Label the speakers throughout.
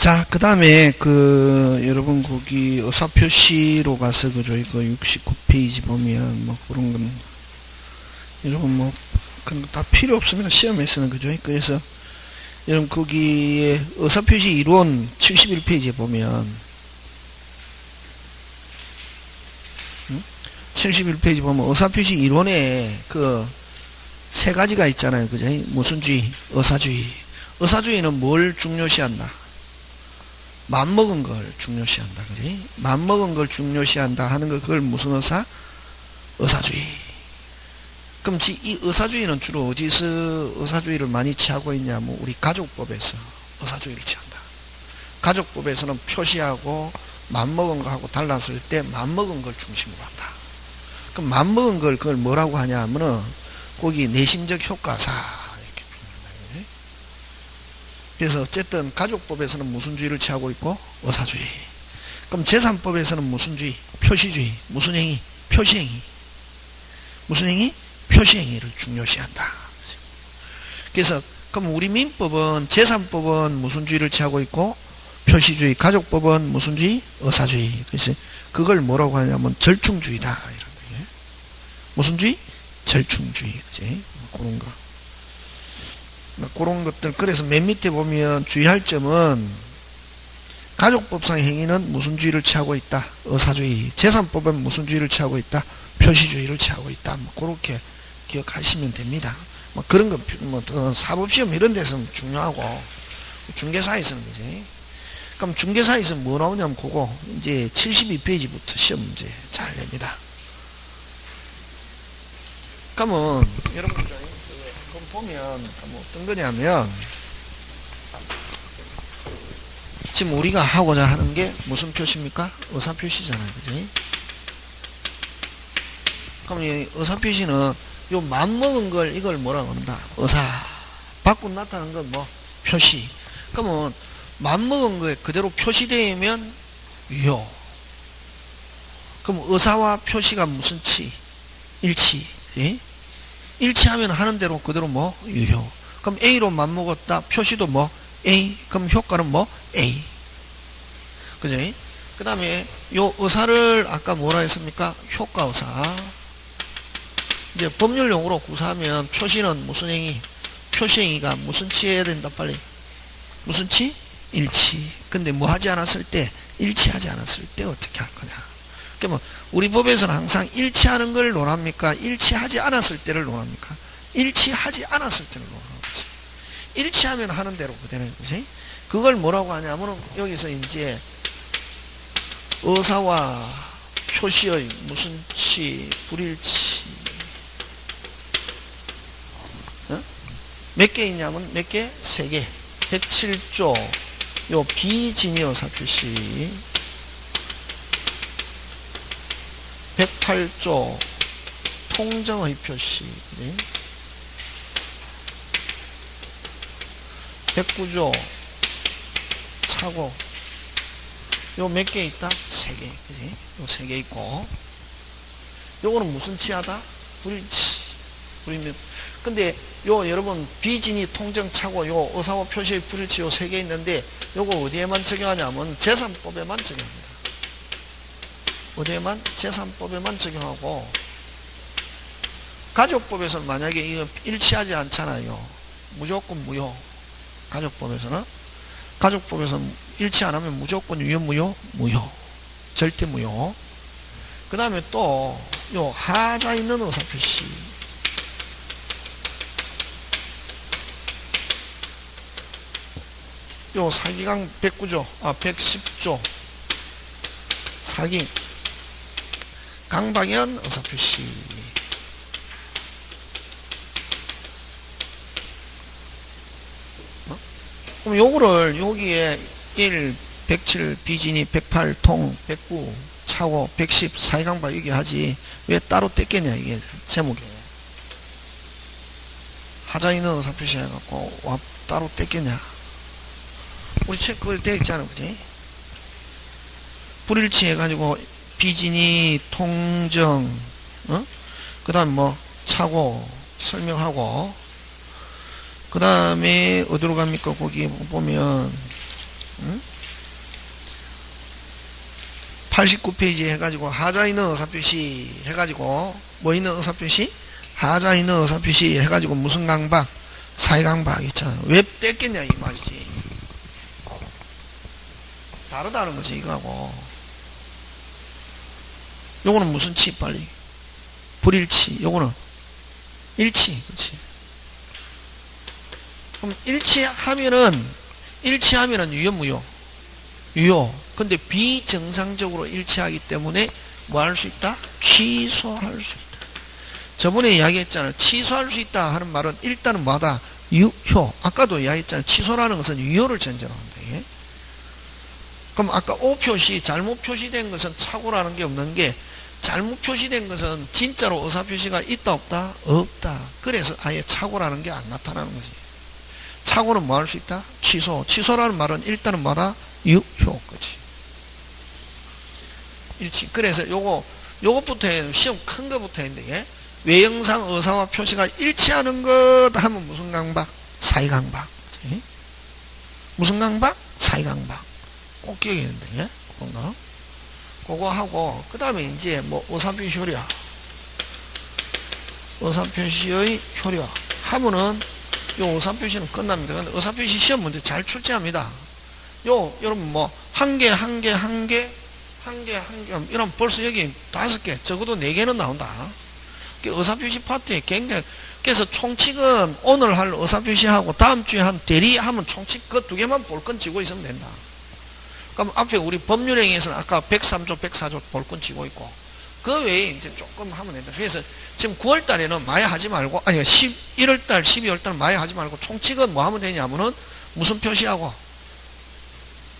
Speaker 1: 자, 그 다음에, 여러분, 거기, 의사표시로 가서, 그죠, 이거 69페이지 보면, 뭐, 그런 건, 여러분, 뭐, 그런 거 다 필요 없습니다. 시험에서는, 그죠? 그래서, 여러분, 거기에, 의사표시 이론 71페이지에 보면, 71페이지 보면, 의사표시 이론에, 세 가지가 있잖아요. 그죠? 모순주의, 의사주의. 의사주의는 뭘 중요시한다? 맘먹은 걸 중요시한다. 그지? 맘먹은 걸 중요시한다 하는 거, 그걸 무슨 의사? 의사주의. 그럼 이 의사주의는 주로 어디서 의사주의를 많이 취하고 있냐? 뭐 우리 가족법에서 의사주의를 취한다. 가족법에서는 표시하고 맘먹은 거하고 달랐을 때 맘먹은 걸 중심으로 한다. 그럼 맘먹은 걸 그걸 뭐라고 하냐 하면은 거기 내심적 효과사 이렇게 표현한다. 그래서 어쨌든 가족법에서는 무슨 주의를 취하고 있고? 의사주의. 그럼 재산법에서는 무슨 주의? 표시주의. 무슨 행위? 표시행위. 무슨 행위? 표시행위를 중요시한다. 그래서 그럼 우리 민법은 재산법은 무슨 주의를 취하고 있고? 표시주의. 가족법은 무슨 주의? 의사주의. 그래서 그걸 뭐라고 하냐면 절충주의다. 이런 거예요. 무슨 주의? 절충주의. 그지? 그런 거. 그런 것들. 그래서 맨 밑에 보면 주의할 점은 가족법상 행위는 무슨 주의를 취하고 있다? 의사주의. 재산법은 무슨 주의를 취하고 있다? 표시주의를 취하고 있다. 뭐 그렇게 기억하시면 됩니다. 뭐 그런 거, 사법시험 이런 데서는 중요하고, 중개사에서는 그지? 그럼 중개사에서 뭐 나오냐면 그거 이제 72페이지부터 시험 문제 잘 냅니다. 그러면 여러분 그럼 보면 뭐 어떤 거냐면 지금 우리가 하고자 하는 게 무슨 표시입니까? 의사표시잖아요. 그지? 그럼 이 의사표시는 요 맘먹은 걸 이걸 뭐라고 한다? 의사. 밖으로 나타나는 건 뭐? 표시. 그러면 맘먹은 거에 그대로 표시되면 유효. 그럼 의사와 표시가 무슨 치? 일치. 예? 일치하면 하는 대로 그대로 뭐? 유효. 그럼 A로 맘먹었다. 표시도 뭐? A. 그럼 효과는 뭐? A. 그죠? 그 다음에 요 의사를 아까 뭐라 했습니까? 효과의사. 이제 법률용어로 구사하면 표시는 무슨 행위? 표시행위가 무슨 치해야 된다 빨리. 무슨 치? 일치. 근데 뭐 하지 않았을 때? 일치하지 않았을 때 어떻게 할 거냐? 그러면 우리 법에서는 항상 일치하는 걸 논합니까? 일치하지 않았을 때를 논합니까? 일치하지 않았을 때를 논하는 거지. 일치하면 하는 대로 되는 거지. 그걸 뭐라고 하냐면 여기서 이제 의사와 표시의 무슨 치, 불일치. 몇 개 있냐면 몇 개? 3개. 107조 요 비진의 의사표시, 108조 통정의 표시, 109조 차고 요 몇 개 있다? 3개. 그지? 요 3개 있고 요거는 무슨 치하다? 불일치. 근데 요 여러분 비진이 통정차고 요 의사와 표시의 불일치 요 3개 있는데 요거 어디에만 적용하냐면 재산법에만 적용합니다. 어디에만? 재산법에만 적용하고 가족법에서는 만약에 이거 일치하지 않잖아요. 무조건 무효. 가족법에서는 일치 안 하면 무조건 유효 무효? 무효. 절대 무효. 그 다음에 또 요 하자 있는 의사표시, 요 사기강 109조, 110조 사기 강박연 의사표시. 그럼 요거를 여기에 1, 107 비진이 108 통, 109 차고 110 사기강박 여기 하지 왜 따로 뗐겠냐 이게 제목에. 하자 있는 의사표시 해갖고 와 따로 뗐겠냐. 우리 책 그걸 되어 있잖아. 그지? 불일치 해가지고 비진이 통정, 그 다음 뭐 차고 설명하고, 그 다음에 어디로 갑니까? 거기 보면 89페이지 해가지고 하자 있는 의사표시 해가지고 뭐 있는 의사표시? 하자 있는 의사표시 해가지고 무슨 강박? 사회강박 있잖아. 왜 뗐겠냐 이 말이지. 다르다는 거지 이거하고. 요거는 무슨 치 빨리? 불일치. 요거는 일치. 그렇지. 그럼 일치하면은 유효 무효? 유효. 근데 비정상적으로 일치하기 때문에 뭐 할 수 있다? 취소할 수 있다. 저번에 이야기했잖아요. 취소할 수 있다 하는 말은 일단은 뭐다? 유효. 아까도 이야기했잖아요. 취소라는 것은 유효를 전제로 한다. 예? 그럼 아까 O 표시 잘못 표시된 것은 착오라는 게 없는 게 잘못 표시된 것은 진짜로 의사표시가 있다 없다? 없다. 그래서 아예 착오라는 게 안 나타나는 거지. 착오는 뭐 할 수 있다? 취소. 취소라는 말은 일단은 뭐다? 유효. 그치. 일치. 그래서 요것부터 해. 시험 큰 거부터 했는데, 예? 외형상 의사와 표시가 일치하는 것 하면 무슨 강박? 사이강박. 그치? 무슨 강박? 사이강박. 꼭 기억해야 된다. 예? 그거 하고, 그 다음에 이제 뭐 의사표시 효력. 의사표시의 효력. 하면은 요 의사표시는 끝납니다. 근데 의사표시 시험 문제 잘 출제합니다. 여러분 뭐 한 개, 이러면 벌써 여기 5개, 적어도 4개는 나온다. 의사표시 파트에 굉장히, 그래서 총칙은 오늘 할 의사표시하고 다음 주에 한 대리하면 총칙 그 2개만 볼건 쥐고 있으면 된다. 그럼 앞에 우리 법률행위에서는 아까 103조, 104조 볼건 쥐고 있고, 그 외에 이제 조금 하면 된다. 그래서 지금 9월 달에는 마야 하지 말고, 아니, 11월 달, 12월 달 마야 하지 말고, 총칙은 뭐 하면 되냐면은 무슨 표시하고,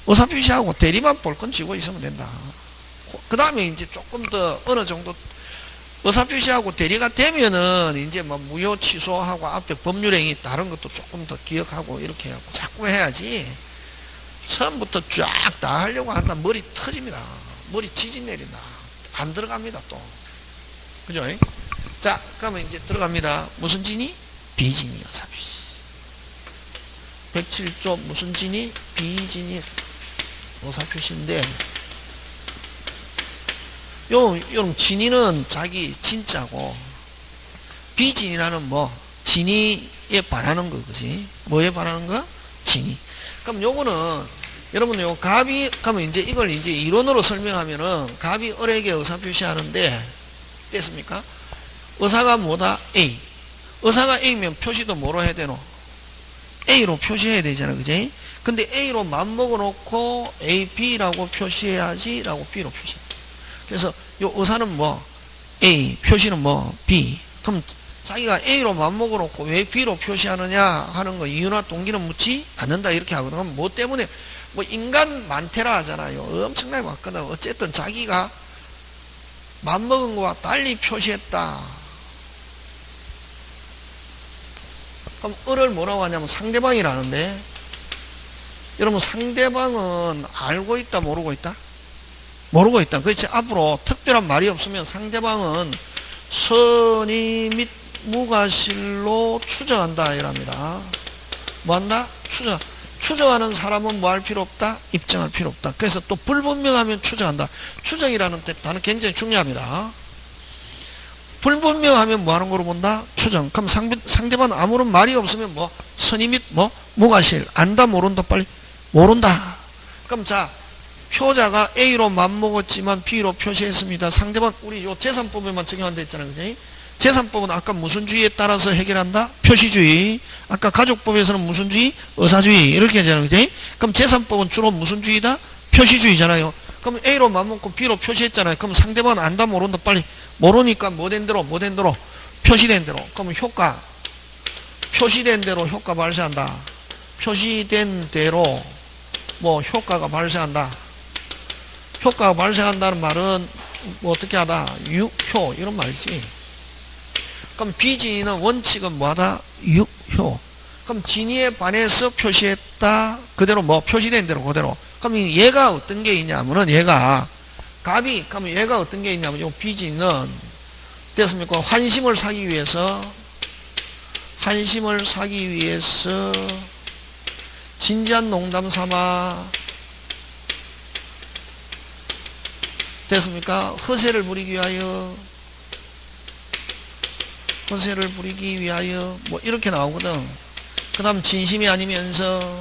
Speaker 1: 의사표시하고 대리만 볼건 쥐고 있으면 된다. 그 다음에 이제 조금 더 어느 정도 의사표시하고 대리가 되면은 이제 뭐 무효 취소하고 앞에 법률행위 다른 것도 조금 더 기억하고 이렇게 하고 자꾸 해야지 처음부터 쫙 다 하려고 한다. 머리 터집니다. 머리 지진 내린다. 안 들어갑니다 또. 그죠? 자, 그러면 이제 들어갑니다. 무슨 진이? 비진이 의사표시. 107조 무슨 진이? 비진이 의사표시인데, 요 진이는 자기 진짜고, 비진이라는 뭐, 진이에 반하는 거, 그지? 뭐에 반하는 거? 진이. 그럼 요거는, 여러분, 요 갑이, 그러면 이제 이걸 이제 이론으로 설명하면은, 갑이 을에게 의사표시 하는데, 됐습니까? 의사가 뭐다? A. 의사가 A면 표시도 뭐로 해야 되노? A로 표시해야 되잖아, 그지? 근데 A로 맘먹어 놓고 A, B라고 표시해야지 라고 B로 표시해. 그래서 요 의사는 뭐 A, 표시는 뭐 B. 그럼 자기가 A로 맘먹어 놓고 왜 B로 표시하느냐 하는 거 이유나 동기는 묻지 않는다 이렇게 하거든. 그럼 뭐 때문에 뭐 인간 많테라 하잖아요. 엄청나게 많거든. 어쨌든 자기가 맘먹은 거와 달리 표시했다. 그럼 을을 뭐라고 하냐면 상대방이라는데, 여러분 상대방은 알고 있다 모르고 있다? 모르고 있다. 그렇지. 앞으로 특별한 말이 없으면 상대방은 선의 및 무과실로 추정한다 이랍니다. 뭐한다? 추정하는 사람은 뭐 할 필요 없다? 입증할 필요 없다. 그래서 또 불분명하면 추정한다. 추정이라는 단어 굉장히 중요합니다. 불분명하면 뭐 하는 거로 본다? 추정. 그럼 상대방은 아무런 말이 없으면 뭐 선의 및 뭐 무과실. 안다 모른다 빨리 모른다. 그럼 자, 표자가 A로 맘먹었지만 B로 표시했습니다. 상대방 우리 요 재산법에만 적용한다 했잖아요. 그지? 재산법은 아까 무슨 주의에 따라서 해결한다? 표시주의. 아까 가족법에서는 무슨 주의? 의사주의. 이렇게 하잖아요. 그지? 그럼 재산법은 주로 무슨 주의다? 표시주의잖아요. 그럼 A로 맘먹고 B로 표시했잖아요. 그럼 상대방은 안다 모른다 빨리 모르니까 뭐 된 대로 표시된 대로. 그럼 효과 표시된 대로 효과 발생한다. 표시된 대로 뭐 효과가 발생한다. 효과가 발생한다는 말은 뭐 어떻게 하다? 유효 이런 말이지. 그럼 비진이는 원칙은 뭐하다? 유효. 그럼 진이에 반해서 표시했다. 그대로 뭐 표시된 대로 그대로. 그럼 얘가 어떤 게 있냐면은 얘가 갑이 그럼 얘가 어떤 게 있냐면 요 비진은 됐습니까? 환심을 사기 위해서 진지한 농담 삼아 됐습니까? 허세를 부리기 위하여, 허세를 부리기 위하여, 뭐, 이렇게 나오거든. 그 다음, 진심이 아니면서,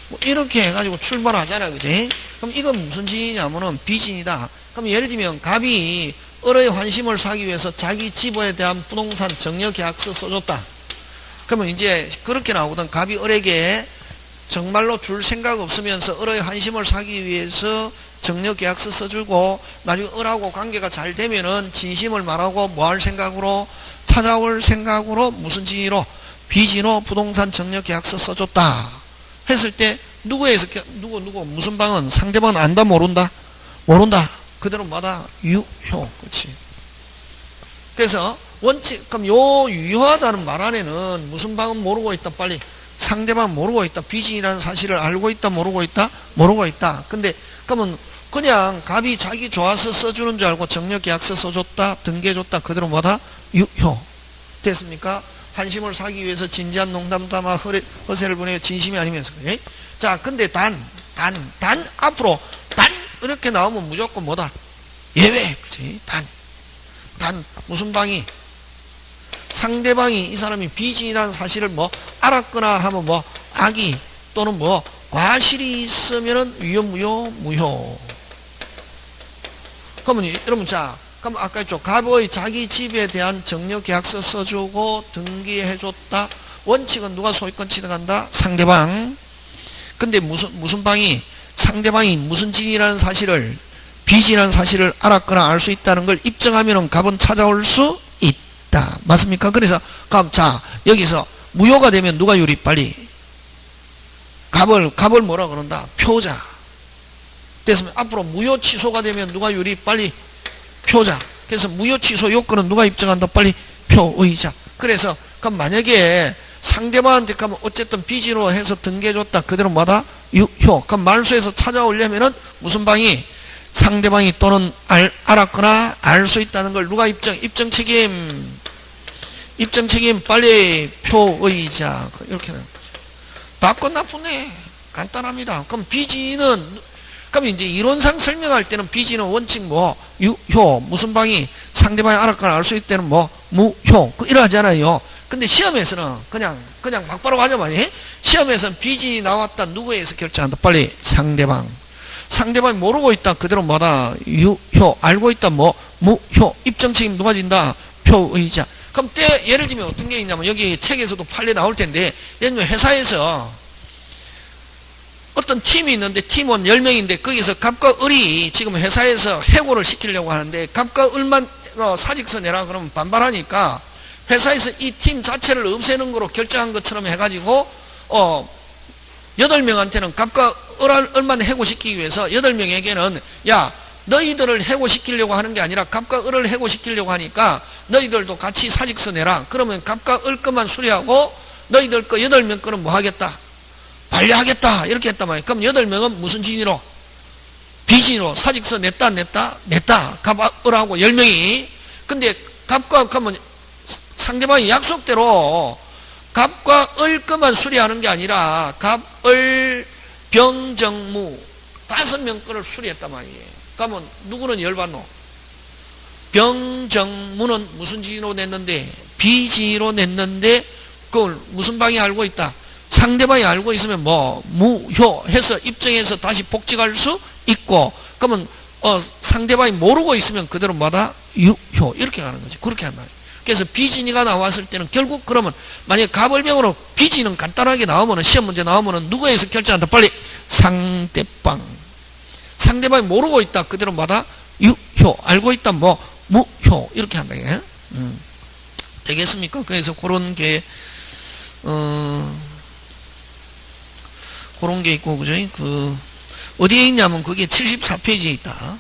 Speaker 1: 뭐, 이렇게 해가지고 출발하잖아, 그지? 그럼 이건 무슨 진이냐면은 비진이다. 그럼 예를 들면, 갑이 을의 환심을 사기 위해서 자기 집에 대한 부동산 정려계약서 써줬다. 그러면 이제 그렇게 나오거든. 갑이 을에게 정말로 줄 생각 없으면서 을의 환심을 사기 위해서 정려계약서 써주고 나중에 을하고 관계가 잘 되면은 진심을 말하고 뭐 할 생각으로 찾아올 생각으로 무슨 진으로 비진으로 부동산 정려계약서 써줬다 했을 때 누구에서 누구 무슨 방은 상대방은 안다 모른다 그대로 마다 유효. 그렇지. 그래서 원칙 그럼 요 유효하다는 말 안에는 무슨 방은 모르고 있다 빨리 상대방 모르고 있다 비진이라는 사실을 알고 있다 모르고 있다. 근데 그러면 그냥 갑이 자기 좋아서 써주는 줄 알고 정려계약서 써줬다 등기해줬다 그대로 뭐다 유효. 됐습니까? 환심을 사기 위해서 진지한 농담 담아 허세를 부내어 진심이 아니면서. 예? 자 근데 단 앞으로 단 이렇게 나오면 무조건 뭐다 예외. 그치? 단 무슨 방이 상대방이 이 사람이 비진이라는 사실을 뭐 알았거나 하면 뭐 악의 또는 뭐 과실이 있으면은 무효. 그러면 여러분 자 그럼 아까 했죠. 갑의 자기 집에 대한 정려계약서 써주고 등기해줬다. 원칙은 누가 소유권 취득한다? 상대방. 근데 무슨 방이 상대방이 무슨 진이라는 사실을 비진이라는 사실을 알았거나 알 수 있다는 걸 입증하면은 갑은 찾아올 수 있다. 맞습니까? 그래서 자 여기서 무효가 되면 누가 유리 빨리 갑을 뭐라 그런다? 표자. 됐으면 앞으로 무효 취소가 되면 누가 유리 빨리 표자. 그래서 무효 취소 요건은 누가 입증한다? 빨리 표의자. 그래서 그럼 만약에 상대방한테 가면 어쨌든 비진으로 해서 등기해줬다. 그대로 뭐다? 유효. 그럼 말소에서 찾아오려면은 무슨 방이 상대방이 또는 알았거나 알 수 있다는 걸 누가 입증 책임 빨리 표의자. 이렇게 되는 거죠. 다 끝나쁘네. 간단합니다. 그럼 비진은 그럼 이제 이론상 설명할 때는 비진은 원칙 뭐 유효 무슨 방이 상대방이 알았거나 알 수 있을 때는 뭐 무효 이러하잖아요. 근데 시험에서는 그냥 막바로 가자마자 시험에서는 비진이 나왔다. 누구에서 결정한다? 빨리 상대방이 모르고 있다. 그대로 뭐다? 유효. 알고 있다. 뭐 무효. 입증 책임 누가 진다? 표의자. 그럼 예를 들면 어떤 게 있냐면 여기 책에서도 판례 나올 텐데 예를 들면 회사에서 어떤 팀이 있는데 팀원 10명인데 거기서 갑과 을이 지금 회사에서 해고를 시키려고 하는데 갑과 을만 사직서 내라 그러면 반발하니까 회사에서 이 팀 자체를 없애는 거로 결정한 것처럼 해가지고 8명한테는 갑과 을만 해고시키기 위해서 8명에게는 야 너희들을 해고시키려고 하는 게 아니라 갑과 을을 해고시키려고 하니까 너희들도 같이 사직서 내라. 그러면 갑과 을 것만 수리하고 너희들 거 8명 거는 뭐 하겠다? 반려하겠다. 이렇게 했단 말이에요. 그럼 8명은 무슨 진으로? 비진으로 사직서 냈다. 갑과 을하고 10명이. 근데 갑과 그러면 상대방이 약속대로 갑과 을 것만 수리하는 게 아니라 갑, 을, 병, 정, 무 5명 거를 수리했단 말이에요. 그러면 누구는 열받노? 병, 정, 무는 무슨 진으로 냈는데? 비진으로 냈는데 그걸 무슨 방이 알고 있다? 상대방이 알고 있으면 뭐 무효해서 입증해서 다시 복직할 수 있고 그러면 상대방이 모르고 있으면 그대로 뭐다? 유효. 이렇게 가는 거지. 그렇게 한다. 그래서 비진이가 나왔을 때는 결국 그러면 만약에 갑을병으로 비진은 간단하게 나오면은 시험 문제 나오면은 누구에서 결정한다? 빨리 상대방이 모르고 있다. 그대로 뭐다? 유효. 알고 있다. 뭐 무효. 이렇게 한다. 되겠습니까? 그래서 그런 게 그런 게 있고 그죠? 어디에 있냐면 그게 74페이지에 있다.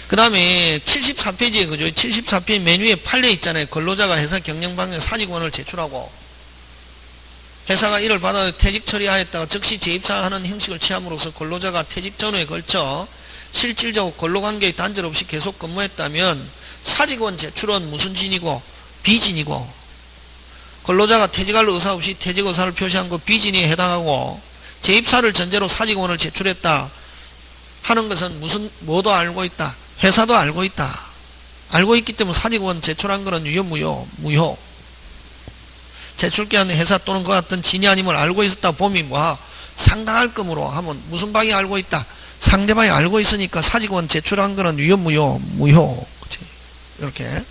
Speaker 1: 그 다음에 74페이지에 그죠? 74페이지 맨 위에 판례 있잖아요. 근로자가 회사 경영방향 사직원을 제출하고 회사가 이를 받아 퇴직 처리하였다가 즉시 재입사하는 형식을 취함으로써 근로자가 퇴직 전후에 걸쳐 실질적으로 근로관계의 단절 없이 계속 근무했다면 사직원 제출은 무슨 진이고 비진이고, 근로자가 퇴직할 의사 없이 퇴직 의사를 표시한 거 비진에 해당하고, 재입사를 전제로 사직원을 제출했다 하는 것은 무슨 뭐도 알고 있다, 회사도 알고 있다. 알고 있기 때문에 사직원 제출한 거는 유효 무효. 제출기한 회사 또는 그와 같은 진이 아님을 알고 있었다 봄이 뭐하 상당할 금으로 하면 무슨 방이 알고 있다, 상대방이 알고 있으니까 사직원 제출한 거는 유효 무효. 그치? 이렇게.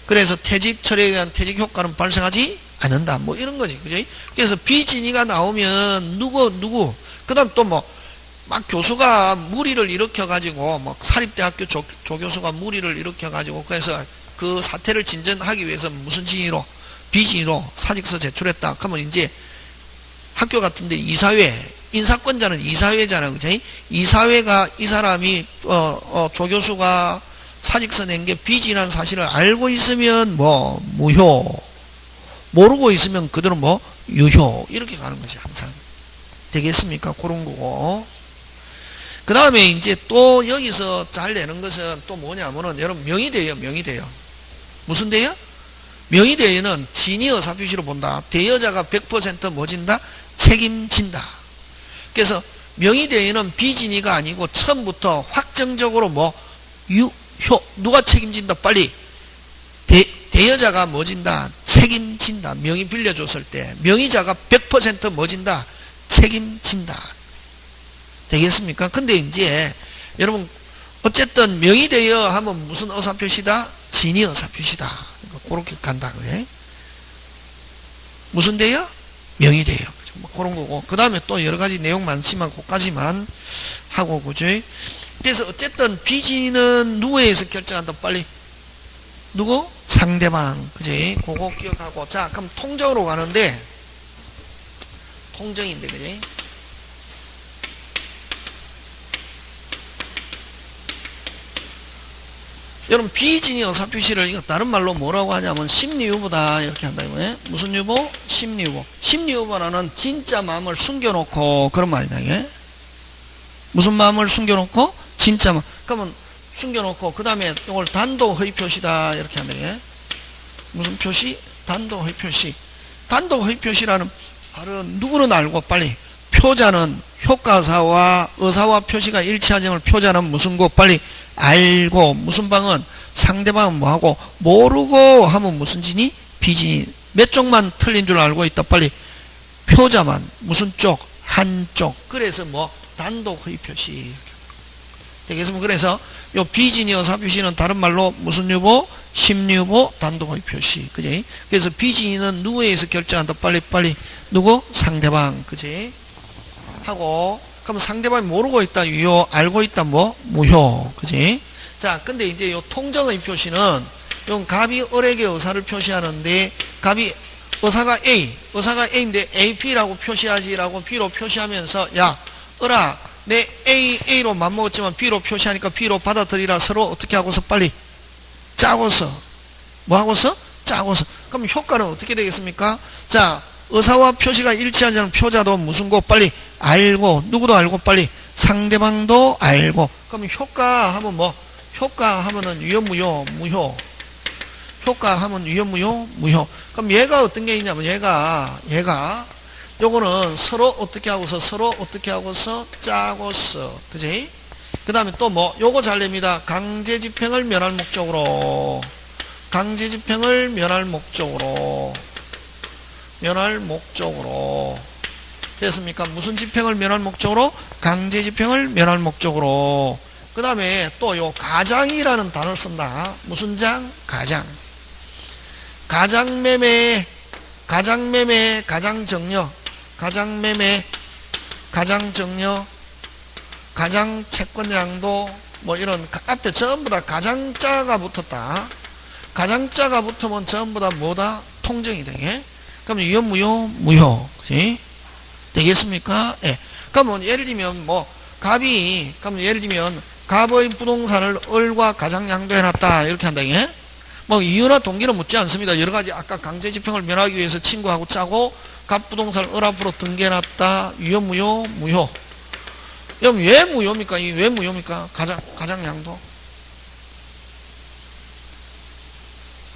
Speaker 1: 그래서 퇴직 처리에 대한 퇴직 효과는 발생하지 않는다, 뭐 이런 거지. 그지? 그래서 비진이가 나오면 누구 그 다음 또 뭐 막 교수가 무리를 일으켜가지고, 뭐 사립대학교 조교수가 무리를 일으켜가지고, 그래서 그 사태를 진전하기 위해서 무슨 진위로? 비진위로 사직서 제출했다. 그러면 이제 학교 같은데 이사회, 인사권자는 이사회잖아. 그치? 이사회가 이 사람이, 조교수가 사직서 낸 게 비진한 사실을 알고 있으면 뭐, 무효. 모르고 있으면 그대로 뭐, 유효. 이렇게 가는 거지, 항상. 되겠습니까? 그런 거고. 그 다음에 이제 또 여기서 잘 내는 것은 또 뭐냐면은, 여러분, 명의대예요, 명의대요. 무슨 대요? 명의대에는 진위 의사표시로 본다. 대여자가 100% 뭐 진다? 책임진다. 그래서 명의대에는 비진위가 아니고 처음부터 확정적으로 뭐, 누가 책임진다? 빨리. 대여자가 뭐 진다? 책임진다. 명의 빌려줬을 때. 명의자가 100% 뭐 진다? 책임진다. 되겠습니까? 근데 이제 여러분 어쨌든 명의대여 하면 무슨 의사표시다? 진위 의사표시다. 그렇게 간다. 그래? 무슨 대여? 명의대여. 뭐 그런 거고. 그 다음에 또 여러 가지 내용 많지만 그까지만 하고, 그죠? 그래서 어쨌든 비진은 누구에 의해서 결정한다? 빨리. 누구? 상대방. 그지? 그거 기억하고. 자, 그럼 통정으로 가는데, 통정인데, 그지? 여러분, 비진위 의사표시를 이거 다른 말로 뭐라고 하냐면 심리유보다 이렇게 한다. 이거네. 무슨 유보? 심리유보. 심리유보라는 진짜 마음을 숨겨놓고 그런 말이다. 이게. 무슨 마음을 숨겨놓고? 진짜 마음. 그러면 숨겨놓고 그 다음에 이걸 단도 허위 표시다 이렇게 한다. 이게. 무슨 표시? 단도 허위 표시. 단도 허위 표시라는 말은 누구는 알고 빨리. 표자는 효과사와 의사와 표시가 일치하점을 표자는 무슨 거 빨리 알고, 무슨 방은 상대방은 뭐하고 모르고 하면 무슨 진이? 비진이. 몇 쪽만 틀린 줄 알고 있다 빨리. 표자만 무슨 쪽? 한쪽. 그래서 뭐 단독 허위 표시 되겠습니까? 그래서 요 비진이 의사표시는 다른 말로 무슨 유보? 심리유보 단독 허위 표시. 그지? 그래서 비진이는 누구에 의해서 결정한다 빨리. 누구? 상대방. 그지? 하고, 그럼 상대방이 모르고 있다 유효, 알고 있다 뭐? 무효. 그지? 자, 근데 이제 요 통정의 표시는, 요 갑이 을에게 의사를 표시하는데, 갑이 의사가 A인데 AP라고 표시하지라고 B로 표시하면서, 야, 을아, 내 A로 맘먹었지만 B로 표시하니까 B로 받아들이라. 서로 어떻게 하고서 빨리 짜고서, 뭐 하고서? 짜고서. 그럼 효과는 어떻게 되겠습니까? 자, 의사와 표시가 일치하지 않은 표자도 무슨 거 빨리 알고, 누구도 알고 빨리 상대방도 알고. 그럼 효과하면 뭐? 효과하면은 유효 무효. 효과하면 유효 무효. 그럼 얘가 어떤 게 있냐면 얘가 요거는 서로 어떻게 하고서 짜고서. 그지? 그 다음에 또 뭐? 요거 잘 냅니다. 강제집행을 면할 목적으로. 됐습니까? 무슨 집행을 면할 목적으로? 강제집행을 면할 목적으로. 그 다음에 또 요 가장이라는 단어를 쓴다. 무슨 장? 가장. 가장매매, 가장정려, 가장채권양도, 뭐 이런 앞에 전부 다 가장자가 붙었다. 가장자가 붙으면 전부 다 뭐다? 통정이 되게. 그럼 유효 무효. 그지? 되겠습니까? 예. 그러면 예를 들면 뭐 갑의 부동산을 을과 가장 양도해놨다 이렇게 한다. 예? 뭐 이유나 동기는 묻지 않습니다. 여러 가지 아까 강제집행을 면하기 위해서 친구하고 짜고 갑 부동산을 을 앞으로 등기해놨다. 유효 무효. 그럼 왜 무효입니까? 이 왜 무효입니까? 가장 양도.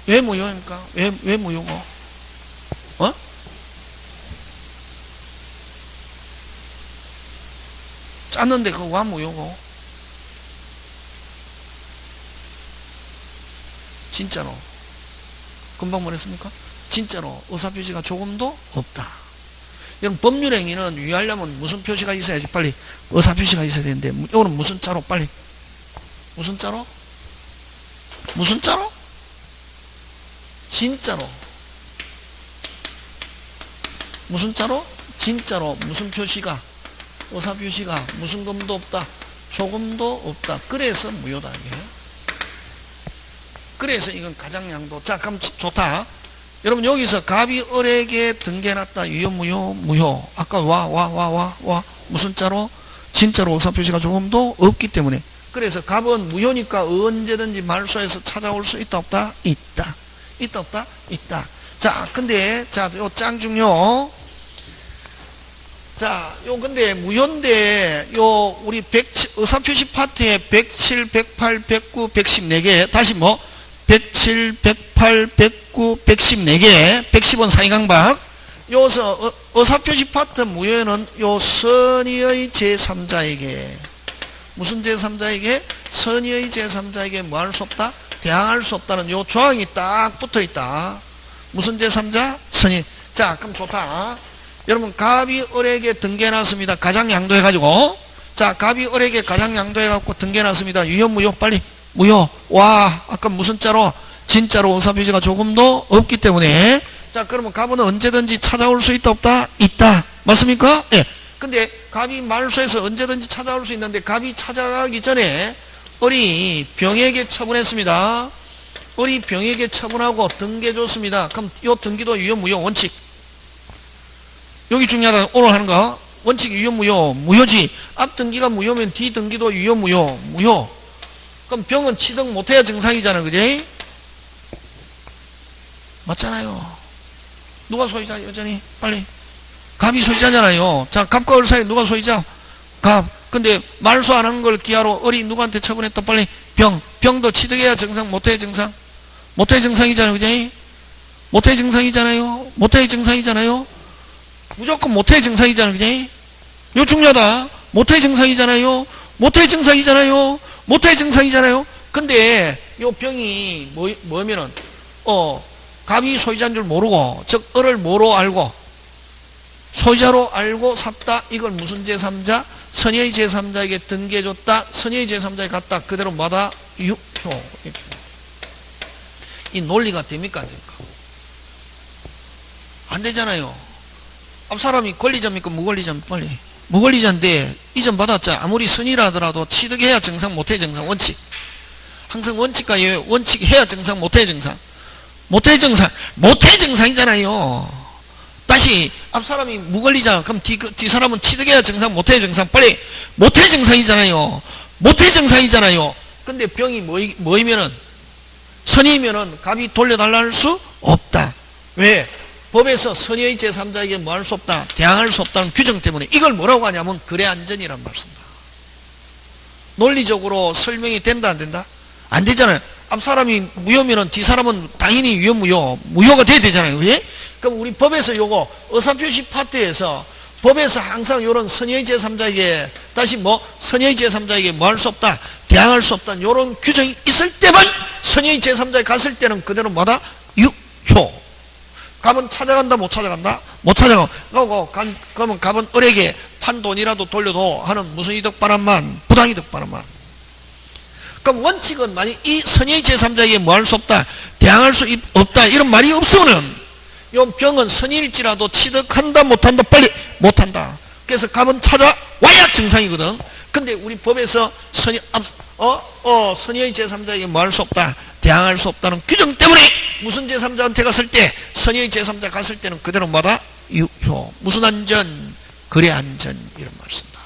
Speaker 1: 왜 무효입니까? 왜 무효고? 어? 짰는데 그거 와 무효고? 진짜로. 금방 뭐랬습니까? 진짜로 의사표시가 조금도 없다. 여러분 법률행위는 유의하려면 무슨 표시가 있어야지 빨리 의사표시가 있어야 되는데 이거는 무슨 자로 빨리 무슨 자로? 무슨 자로? 진짜로. 무슨 자로? 진짜로. 무슨 표시가? 의사표시가 무슨 금도 없다. 조금도 없다. 그래서 무효다 이게. 그래서 이건 가장양도. 자 그럼 좋다. 여러분 여기서 갑이 을에게 등기해놨다. 유효 무효 무효. 아까 와 무슨 자로? 진짜로 의사표시가 조금도 없기 때문에. 그래서 갑은 무효니까 언제든지 말소해서 찾아올 수 있다 없다? 있다. 있다 없다? 있다. 자 근데 자 요 짱 중요. 자 요 근데 무효인데 요 우리 의사표시 파트에 107, 108, 109, 114개 다시 뭐 107, 108, 109, 114개 110원 사이강박. 여기서 의사표시 파트 무효에는 요 선의의 제3자에게 무슨 제3자에게? 선의의 제3자에게 뭐 할 수 없다? 대항할 수 없다는 요 조항이 딱 붙어 있다. 무슨 제3자? 선의. 자 그럼 좋다. 여러분 갑이 을에게 등기해놨습니다. 가장 양도해가지고. 자 갑이 을에게 가장 양도해갖고 등기해놨습니다. 유효 무효 빨리. 무효. 와 아까 무슨 자로? 진짜로 의사표시가 조금도 없기 때문에. 자 그러면 갑은 언제든지 찾아올 수 있다 없다? 있다. 맞습니까? 예. 근데 갑이 말소해서 언제든지 찾아올 수 있는데 갑이 찾아가기 전에 을이 병에게 처분했습니다. 을이 병에게 처분하고 등기해줬습니다. 그럼 이 등기도 유효 무효 원칙. 여기 중요하다. 오늘 하는 거 원칙 유효 무효 무효지. 앞 등기가 무효면 뒤 등기도 유효 무효 무효. 그럼 병은 취득 못해야 정상이잖아. 그지? 맞잖아요. 누가 소유자 여전히 빨리. 갑이 소유자잖아요. 자 갑과 을 사이 누가 소유자? 갑. 근데 말소 안 한 걸 기하로 을이 누구한테 처분했다 빨리. 병도 취득해야 정상 못해야 정상? 못해야 정상이잖아요. 그지? 못해야 정상이잖아요. 못해야 정상이잖아요. 무조건 못해야 정상이잖아요. 그지? 이거 중요하다. 못해야 정상이잖아요. 못해야 정상이잖아요. 못해야 정상이잖아요. 근데 요 병이 뭐면은 갑이 소유자인 줄 모르고 즉 을을 뭐로 알고 소유자로 알고 샀다. 이걸 무슨 제3자? 선의의 제3자에게 등기해줬다. 선의의 제3자에 갔다. 그대로 마다 유효. 이렇게. 이 논리가 됩니까? 안 됩니까? 안 되잖아요. 앞사람이 권리자입니까? 무권리자입니까? 빨리. 무권리자인데 이전 받았자 아무리 선의라 하더라도 취득해야 정상 못해 정상 원칙. 항상 원칙과 원칙 해야 정상 못해 정상. 못해 정상. 못해 정상이잖아요. 다시 앞사람이 무권리자 그럼 뒤 사람은 취득해야 정상 못해 정상 빨리. 못해 정상이잖아요. 못해 정상이잖아요. 근데 병이 뭐이면은 선의면은 갑이 돌려달라 할 수 없다. 왜? 법에서 선의의 제3자에게 뭐 할 수 없다? 대항할 수 없다는 규정 때문에. 이걸 뭐라고 하냐면 거래안전이란 말씀입니다. 논리적으로 설명이 된다 안 된다? 안 되잖아요. 앞사람이 무효면은 뒤사람은 당연히 유효 무효가 돼야 되잖아요. 그지? 그럼 우리 법에서 요거 의사표시 파트에서 법에서 항상 요런 선의의 제3자에게 다시 뭐 선의의 제3자에게 뭐 할 수 없다? 대항할 수 없다는 요런 규정이 있을 때만 선의의 제3자에 갔을 때는 그대로 뭐다? 유효. 갑은 찾아간다 못 찾아간다? 못 찾아가. 그러면 갑은 을에게 판 돈이라도 돌려도 하는 무슨 이득 바람만 부당이득 바람만. 그럼 원칙은 만약 이 선의의 제3자에게 뭐 할 수 없다? 대항할 수 없다. 이런 말이 없으면은 이 병은 선의일지라도 취득한다 못한다? 빨리 못한다. 그래서 갑은 찾아와야 정상이거든. 근데 우리 법에서 선의의 제3자에게 뭐 할 수 없다? 대항할 수 없다는 규정 때문에 무슨 제3자한테 갔을 때 선의의 제3자 갔을 때는 그대로 뭐다? 유효. 무슨 안전? 거래 안전. 이런 말 쓴다.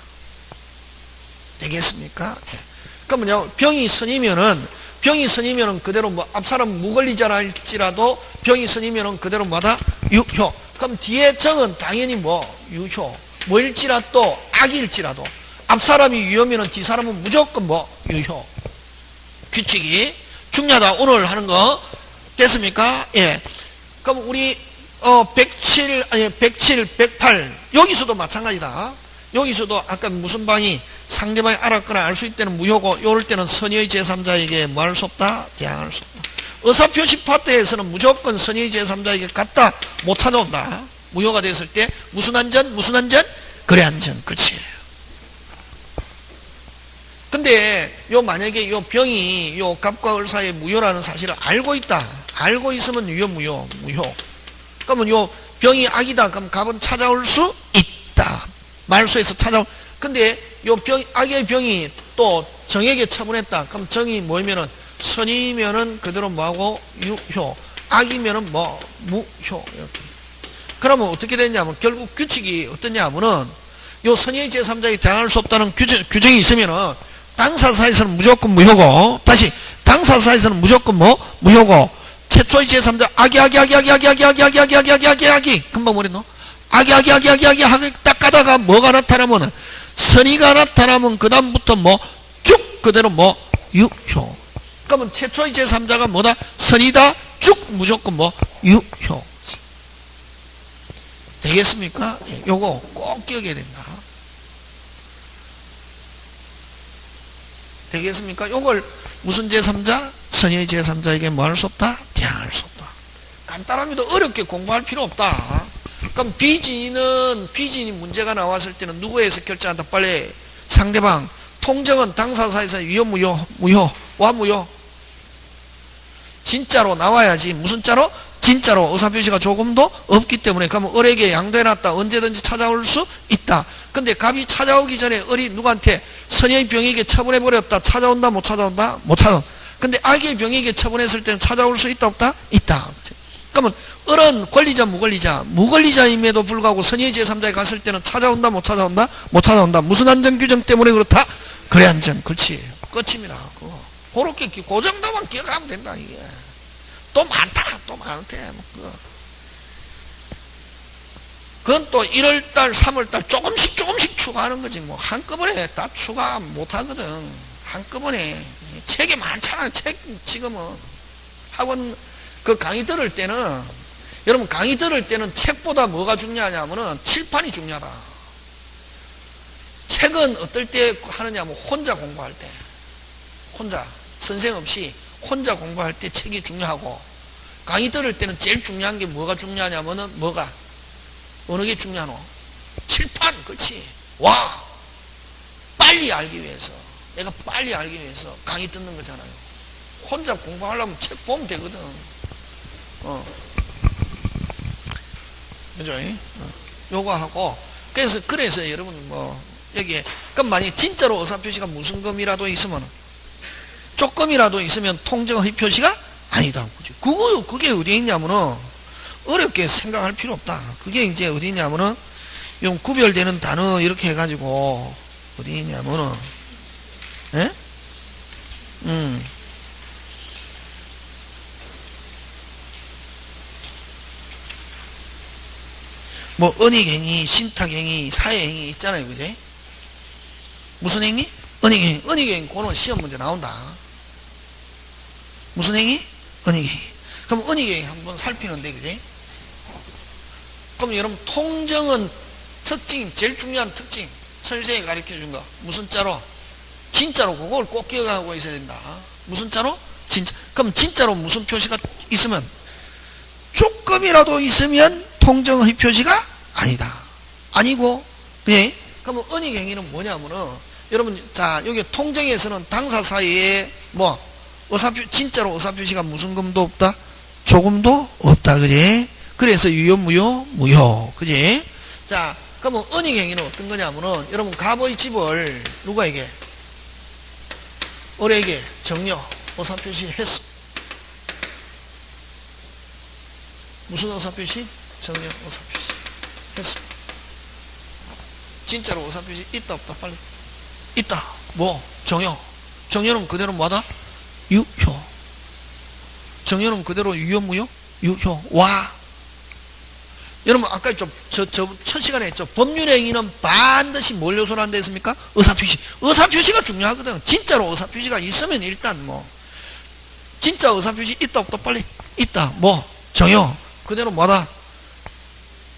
Speaker 1: 되겠습니까? 네. 그러면요 병이 선이면은 그대로 뭐 앞사람 무권리자라 할지라도 병이 선이면은 그대로 뭐다? 유효. 그럼 뒤에 정은 당연히 뭐 유효. 뭐일지라도 악일지라도 앞사람이 유효면은 뒤사람은 무조건 뭐 유효. 규칙이 중요하다. 오늘 하는 거 됐습니까? 예. 그럼 우리 107, 108 여기서도 마찬가지다. 여기서도 아까 무슨 방이 상대방이 알았거나 알 수 있을 때는 무효고 요럴 때는 선의의 제3자에게 뭐 할 수 없다? 대항할 수 없다. 의사표시 파트에서는 무조건 선의의 제3자에게 갖다 못 찾아온다. 무효가 됐을 때 무슨 안전? 무슨 안전? 거래 안전. 그렇지. 근데 요 만약에 요 병이 요 갑과 을 사이에 무효라는 사실을 알고 있다. 알고 있으면 유효 무효. 그러면 요 병이 악이다. 그럼 갑은 찾아올 수 있다. 말소에서 찾아올. 근데 요 악의 병이 또 정에게 처분했다. 그럼 정이 뭐면은 선이면은 그대로 뭐하고 유효. 악이면은 뭐 무효. 이렇게. 그러면 어떻게 되냐면 결국 규칙이 어떠냐면은 요 선의의 제3자에게 대항할 수 없다는 규정이 있으면은 당사 사이에서는 무조건 무효고, 다시 당사 사이에서는 무조건 뭐 무효고, 최초의 제3자 악이 금방 뭐랬노? 악이 딱 가다가 뭐가 나타나면 선의가 나타나면 그 다음부터 뭐 쭉 그대로 뭐 유효. 그러면 최초의 제3자가 뭐다? 선의다. 쭉 무조건 뭐 유효. 되겠습니까? 요거 꼭 기억해야 된다. 되겠습니까? 요걸 무슨 제3자? 선의의 제3자에게 뭐 할 수 없다? 대항할 수 없다. 간단합니다. 어렵게 공부할 필요 없다. 그럼 비진이 문제가 나왔을 때는 누구에서 결정한다? 빨리 상대방. 통정은 당사 사이에서 유효 무효. 진짜로 나와야지. 무슨 자로? 진짜로 의사표시가 조금도 없기 때문에. 그러면 을에게 양도해놨다. 언제든지 찾아올 수 있다. 근데 갑이 찾아오기 전에 을이 누구한테? 선의의 병에게 처분해버렸다. 찾아온다? 못 찾아온다? 못 찾아온다. 근데 악의 병에게 처분했을 때는 찾아올 수 있다? 없다? 있다. 그러면 을은 권리자 무권리자? 무권리자임에도 불구하고 선의의 제3자에 갔을 때는 찾아온다? 못 찾아온다? 못 찾아온다. 무슨 안전규정 때문에 그렇다? 거래 안전. 그렇지. 끝입니다. 그렇게 그 정도만 기억하면 된다. 이게 또 많다. 또 많대. 그건 또 1월달 3월달 조금씩 추가하는 거지. 뭐 한꺼번에 다 추가 못하거든. 한꺼번에 책이 많잖아. 책 지금은 학원 그 강의 들을 때는, 여러분 강의 들을 때는 책보다 뭐가 중요하냐면은 칠판이 중요하다. 책은 어떨 때 하느냐면 혼자 공부할 때, 혼자 선생 없이 혼자 공부할 때 책이 중요하고, 강의 들을 때는 제일 중요한 게 뭐가 중요하냐면은 뭐가 어느 게 중요하노? 칠판. 그렇지. 와 빨리 알기 위해서, 내가 빨리 알기 위해서 강의 듣는 거잖아요. 혼자 공부하려면 책 보면 되거든. 그죠? 요거 하고, 그래서 여러분 뭐 여기에 그럼 만약 진짜로 의사표시가 무슨 금이라도 있으면, 조금이라도 있으면 통정의 표시가 아니다. 그지? 그게 어디 있냐면은 어렵게 생각할 필요 없다. 그게 이제 어디 있냐면은 좀 구별되는 단어 이렇게 해가지고 어디 있냐면은, 예? 뭐 은익행위, 신탁행위, 사회행위 있잖아요. 그지? 무슨 행위? 은익행위. 은익행위 그거는 시험 문제 나온다. 무슨 행위? 은익행위. 그럼 은익행위 한번 살피는데, 그지? 그럼 여러분 통정은 특징, 제일 중요한 특징, 철새에 가르쳐준 거 무슨 자로? 진짜로. 그걸 꼭 기억하고 있어야 된다. 무슨 자로? 진짜. 그럼 진짜로 무슨 표시가 있으면, 조금이라도 있으면 통정의 표시가 아니다. 아니고, 네? 그러면 은익행위는 뭐냐면은, 여러분, 자, 여기 통정에서는 당사 사이에 뭐, 진짜로 의사표시가 무슨 금도 없다? 조금도 없다. 그지? 그래서 유효, 무효. 그지? 자, 그러면 은익행위는 어떤 거냐면은, 여러분, 갑의 집을 누구에게? 을에게 정려, 의사표시 했어. 무슨 의사표시? 정려, 의사표시 했어. 진짜로 의사표시 있다 없다? 빨리. 있다. 뭐? 정여. 정여는 그대로 뭐하다? 유효. 정여는 그대로 유효, 무효? 유효. 와. 여러분 아까 좀 첫 시간에 했죠. 법률행위는 반드시 뭘 요소로 한다 했습니까? 의사표시. 의사표시가 중요하거든. 진짜로 의사표시가 있으면 일단 뭐, 진짜 의사표시 있다 없다 빨리 있다. 뭐, 정효. 그대로 뭐다?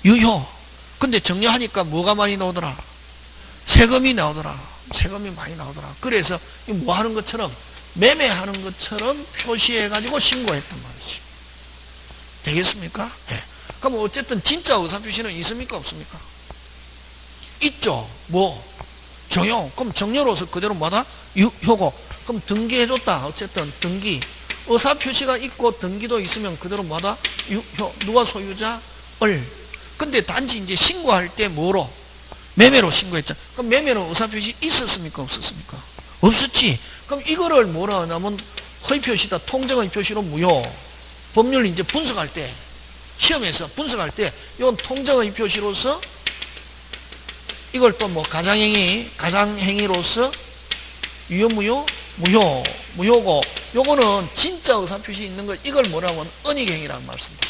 Speaker 1: 유효. 근데 정려하니까 뭐가 많이 나오더라? 세금이 나오더라. 세금이 많이 나오더라. 그래서 뭐 하는 것처럼, 매매하는 것처럼 표시해가지고 신고했단 말이지. 되겠습니까? 네. 그럼 어쨌든 진짜 의사표시는 있습니까? 없습니까? 있죠. 뭐? 정효. 그럼 정효로서 그대로 뭐다? 유효고. 그럼 등기해줬다. 어쨌든 등기. 의사표시가 있고 등기도 있으면 그대로 뭐다? 유효. 누가 소유자? 을. 근데 단지 이제 신고할 때 뭐로? 매매로 신고했잖아. 그럼 매매는 의사표시 있었습니까? 없었습니까? 없었지. 그럼 이거를 뭐라 하냐면 허위표시다. 통정허위표시로 무효. 법률 이제 분석할 때, 시험에서 분석할 때, 이건 통정허위표시로서 이걸 또 뭐 가장행위로서 유효, 무효? 무효. 무효고, 요거는 진짜 의사표시 있는 거, 이걸 뭐라고 하면 은닉행위라는 말씀입니다.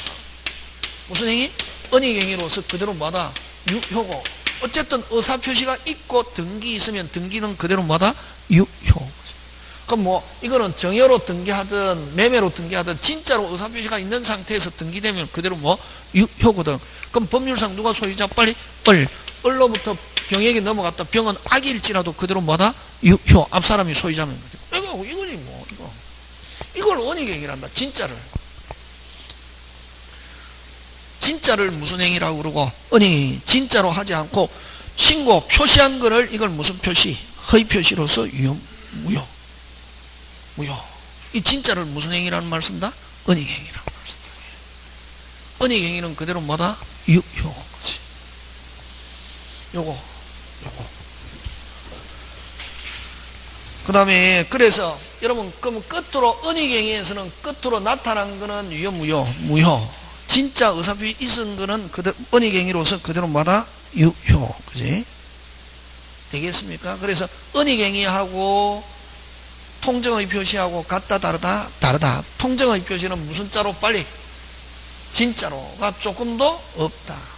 Speaker 1: 무슨 행위? 은닉행위로서 그대로 뭐다? 유효고. 어쨌든 의사표시가 있고 등기 있으면 등기는 그대로 뭐다? 유효. 그럼 뭐 이거는 정여로 등기하든 매매로 등기하든 진짜로 의사표시가 있는 상태에서 등기되면 그대로 뭐 유효거든. 그럼 법률상 누가 소유자? 빨리 을로부터 병에게 넘어갔다. 병은 악일지라도 그대로 뭐다? 유효. 앞사람이 소유자면 이거지 뭐 이걸 은닉행위란다. 진짜를 무슨 행위라고 그러고 은닉행위. 진짜로 하지 않고 신고 표시한 거를 이걸 무슨 표시? 허위표시로서 유효, 무효. 이 진짜를 무슨 행위라는 말씀이다? 은닉행위라는 말씀이다. 은닉행위는 그대로 뭐다? 유효. 그치? 요거. 그 다음에, 그래서, 여러분, 그러면 끝으로, 은닉행위에서는 끝으로 나타난 거는 유효, 무효. 진짜 의사표시 있은 거는 은닉행위로서 그대로 뭐다? 유효. 그지? 되겠습니까? 그래서, 은닉행위하고, 통정허위표시하고 같다 다르다. 통정허위표시는 무슨 자로? 빨리 진짜로가 조금 더 없다.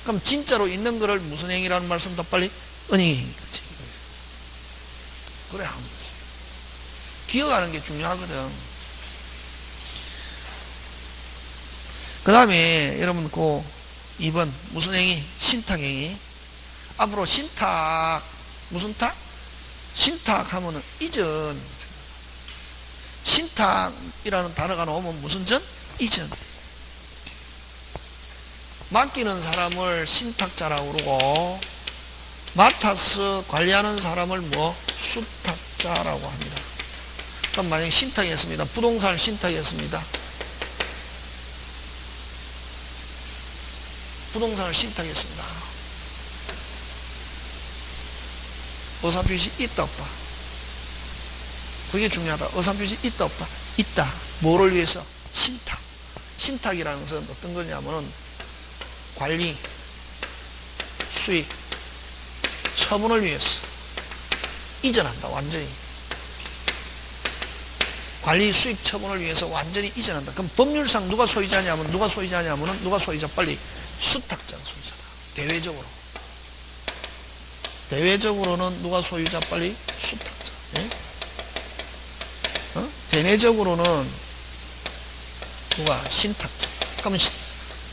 Speaker 1: 그럼 진짜로 있는 거를 무슨 행위라는 말씀도 빨리 은닉행위. 그래 하면 되지. 기억하는 게 중요하거든. 그 다음에 여러분 그 2번 무슨 행위? 신탁행위. 앞으로 신탁 무슨 탁? 신탁하면은 이전. 신탁이라는 단어가 나오면 무슨 전? 이전. 맡기는 사람을 신탁자라고 그러고 맡아서 관리하는 사람을 뭐? 수탁자라고 합니다. 그럼 만약에 신탁이었습니다. 부동산을 신탁했습니다. 부동산을 신탁했습니다. 의사표시 있다 없다. 그게 중요하다. 의사표시 있다 없다. 있다. 뭐를 위해서? 신탁. 신탁이라는 것은 어떤 거냐면은 관리, 수익, 처분을 위해서 이전한다. 완전히. 관리, 수익, 처분을 위해서 완전히 이전한다. 그럼 법률상 누가 소유자냐면 누가 소유자? 빨리 수탁자가 소유자다. 대외적으로. 대외적으로는 누가 소유자? 빨리 수탁자. 예? 대내적으로는 누가? 신탁자. 그러면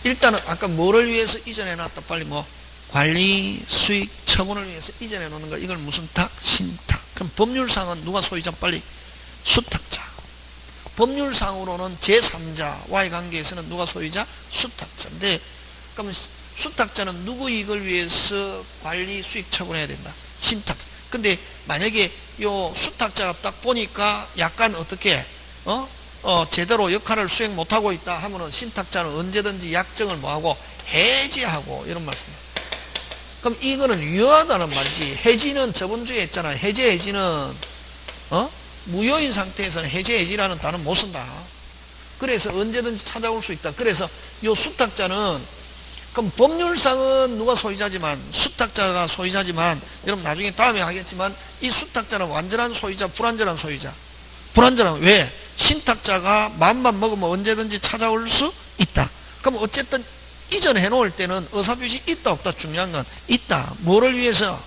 Speaker 1: 일단은 아까 뭐를 위해서 이전해놨다? 빨리 뭐? 관리, 수익, 처분을 위해서 이전해놓는 거. 이걸 무슨 탁? 신탁. 그럼 법률상은 누가 소유자? 빨리 수탁자. 법률상으로는 제3자와의 관계에서는 누가 소유자? 수탁자인데, 그러면 수탁자는 누구 이익을 위해서 관리, 수익, 처분해야 된다? 신탁자. 근데 만약에 요 수탁자가 딱 보니까 약간 어떻게, 제대로 역할을 수행 못하고 있다 하면은 신탁자는 언제든지 약정을 뭐하고 해지하고 이런 말씀입니다. 그럼 이거는 유효하다는 말이지. 해지는 저번 주에 했잖아. 해지는, 무효인 상태에서는 해지라는 단어 못 쓴다. 그래서 언제든지 찾아올 수 있다. 그래서 요 수탁자는 그럼 법률상은 누가 소유자지만 수탁자가 소유자지만 여러분 나중에 다음에 하겠지만 이 수탁자는 완전한 소유자, 불완전한 소유자. 불완전한 왜? 신탁자가 마음만 먹으면 언제든지 찾아올 수 있다. 그럼 어쨌든 이전해 놓을 때는 의사표시 있다 없다 중요한 건 있다. 뭐를 위해서?